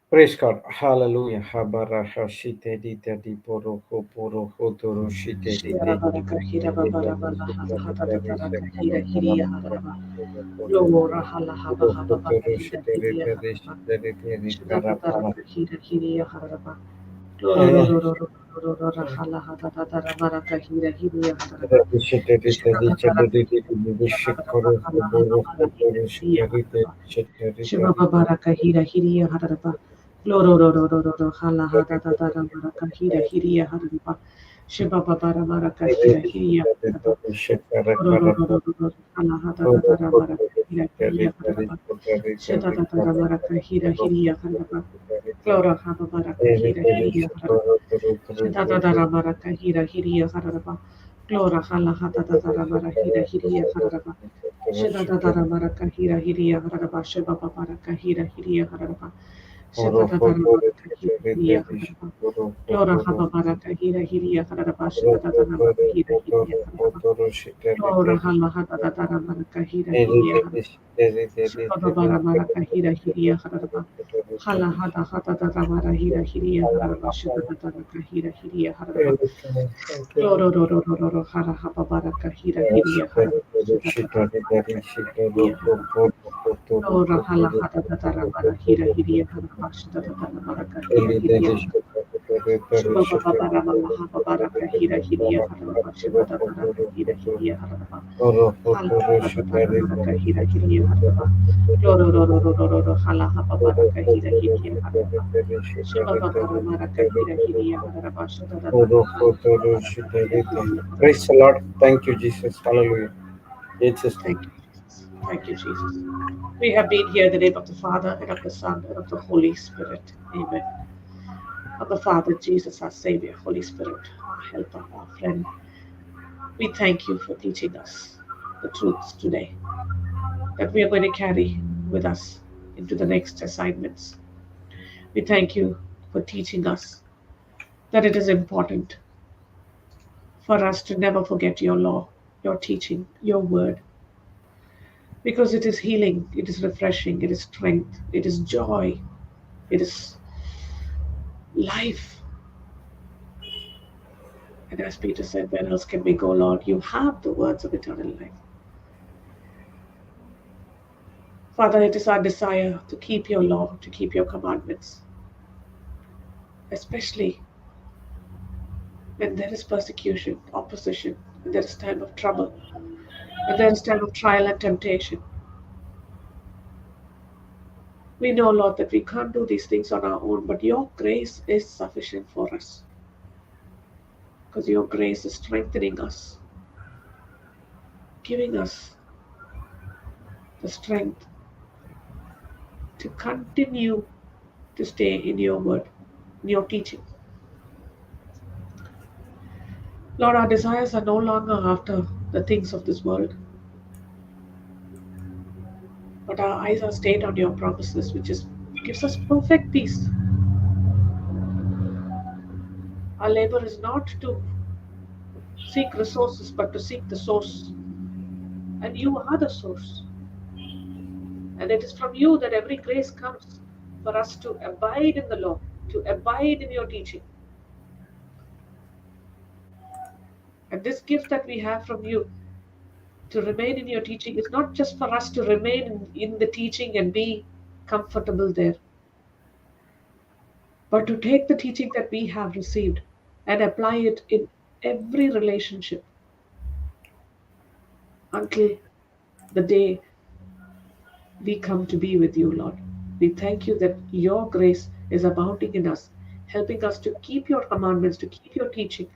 A: Praise God. Hallelujah. Habara hashite dita di poro ho toro shite
B: Shira
A: dite.
B: baraka hira babara bala hala hata tataraka hira hiriya haraba. Lora hala haba haba bara hira hiriya haraba. Shira tataraka hira hiriya haraba. Shibaba baraka hira hiriya haraba. Loro ro ro ro ro ro hala hada da da da maraka hira hiriya haraba. Shibaba bara maraka hira hiriya haraba. Loro ro ro ro ro ro hala hada da da da maraka hira hiriya haraba. Shida da da da maraka hira hiriya haraba. Loro haba baraka hira hiriya haraba. Shida da da da maraka hira hiriya haraba. Loro hala hada da da da maraka hira hiriya haraba. Shida da da da maraka hira hiriya haraba. Shibaba baraka hira hiriya haraba. Shida da da da maraka hira hiriya haraba. Lora haba baraka hira hiriya haraba. Shida da da da maraka hira hiriya haraba. Lora hala hada da da da maraka hira hiriya haraba. Shibaba bara maraka hira hiriya haraba. Hala hada hada da da mara hira hiriya haraba. Shida da da da hira hiriya haraba. Loro ro ro ro ro ro hara haba baraka hira hiriya haraba. Shida da da da maraka hira hiriya haraba. Lora hala hada da da da mara hira hiriya haraba. Shida da da da maraka hira hiriya haraba. Shiba baba bara mala haba baraka hira hiriya haraba. Shiba da da da hira hiriya haraba. Hala hada da da maraka hira hiriya haraba. Loro ro ro ro ro ro ro hala haba baraka hira hiriya haraba. Shiba baba bara maraka hira hiriya haraba. Shida da da da hala haba baraka hira hiriya haraba.
A: Praise the Lord. Thank you, Jesus. Hallelujah. It's just
B: Thank you, Jesus. Thank you, Jesus. We have been here in the name of the Father, and of the Son, and of the Holy Spirit. Amen. Of the Father, Jesus, our Savior, Holy Spirit, our helper, our friend. We thank you for teaching us the truths today that we are going to carry with us into the next assignments. We thank you for teaching us that it is important for us to never forget your law, your teaching, your word, because it is healing, it is refreshing, it is strength, it is joy, it is life. And as Peter said, where else can we go, Lord? You have the words of eternal life. Father, it is our desire to keep your law, to keep your commandments, especially when there is persecution, opposition, when there is time of trouble, when there is time of trial and temptation. We know, Lord, that we can't do these things on our own, but your grace is sufficient for us, because your grace is strengthening us, giving us the strength to continue to stay in your word, in your teaching. Lord, our desires are no longer after the things of this world, but our eyes are stayed on your promises, which gives us perfect peace. Our labor is not to seek resources, but to seek the source. And you are the source. And it is from you that every grace comes for us to abide in the law, to abide in your teaching. And this gift that we have from you to remain in your teaching is not just for us to remain in the teaching and be comfortable there, but to take the teaching that we have received and apply it in every relationship until the day we come to be with you, Lord. We thank you that your grace is abounding in us, helping us to keep your commandments, to keep your teaching,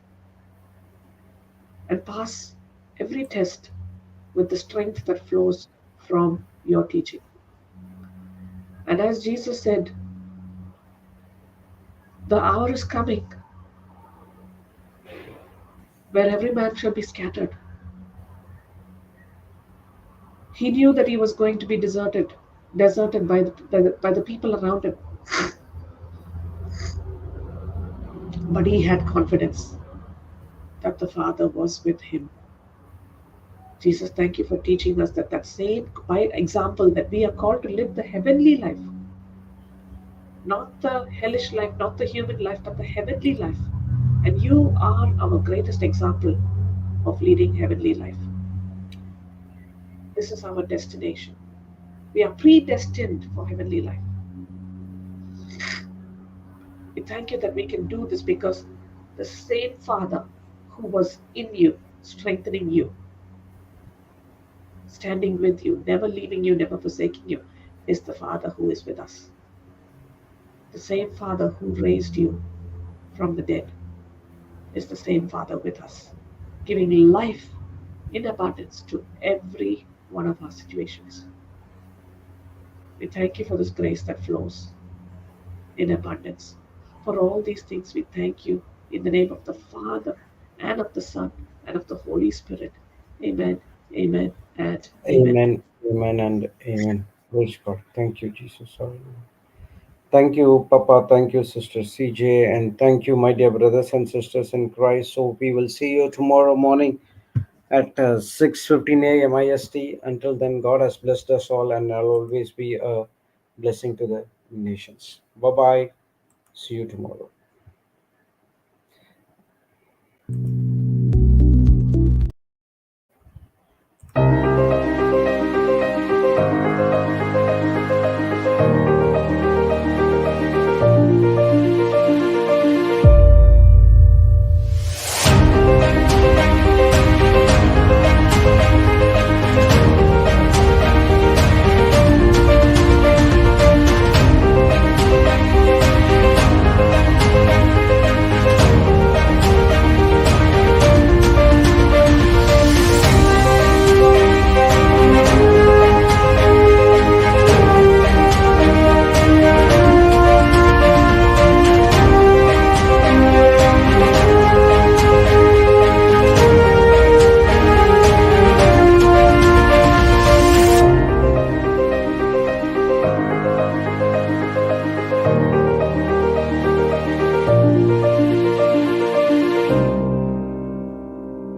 B: and pass every test with the strength that flows from your teaching. And as Jesus said, the hour is coming where every man shall be scattered. He knew that he was going to be deserted by the people around him. But he had confidence that the Father was with him. Jesus, thank you for teaching us that same by example that we are called to live the heavenly life. Not the hellish life, not the human life, but the heavenly life. And you are our greatest example of leading heavenly life. This is our destination. We are predestined for heavenly life. We thank you that we can do this because the same Father who was in you, strengthening you, standing with you, never leaving you, never forsaking you, is the Father who is with us. The same Father who raised you from the dead is the same Father with us, giving life in abundance to every one of our situations. We thank you for this grace that flows in abundance. For all these things, we thank you in the name of the Father and of the Son and of the Holy Spirit. Amen, amen, and amen.
A: Amen, amen, and amen. Praise God. Thank you, Jesus. Hallelujah. Thank you, Papa. Thank you, Sister CJ. And thank you, my dear brothers and sisters in Christ. So we will see you tomorrow morning at 6:15 a.m. IST. Until then, God has blessed us all, and I'll always be a blessing to the nations. Bye bye. See you tomorrow.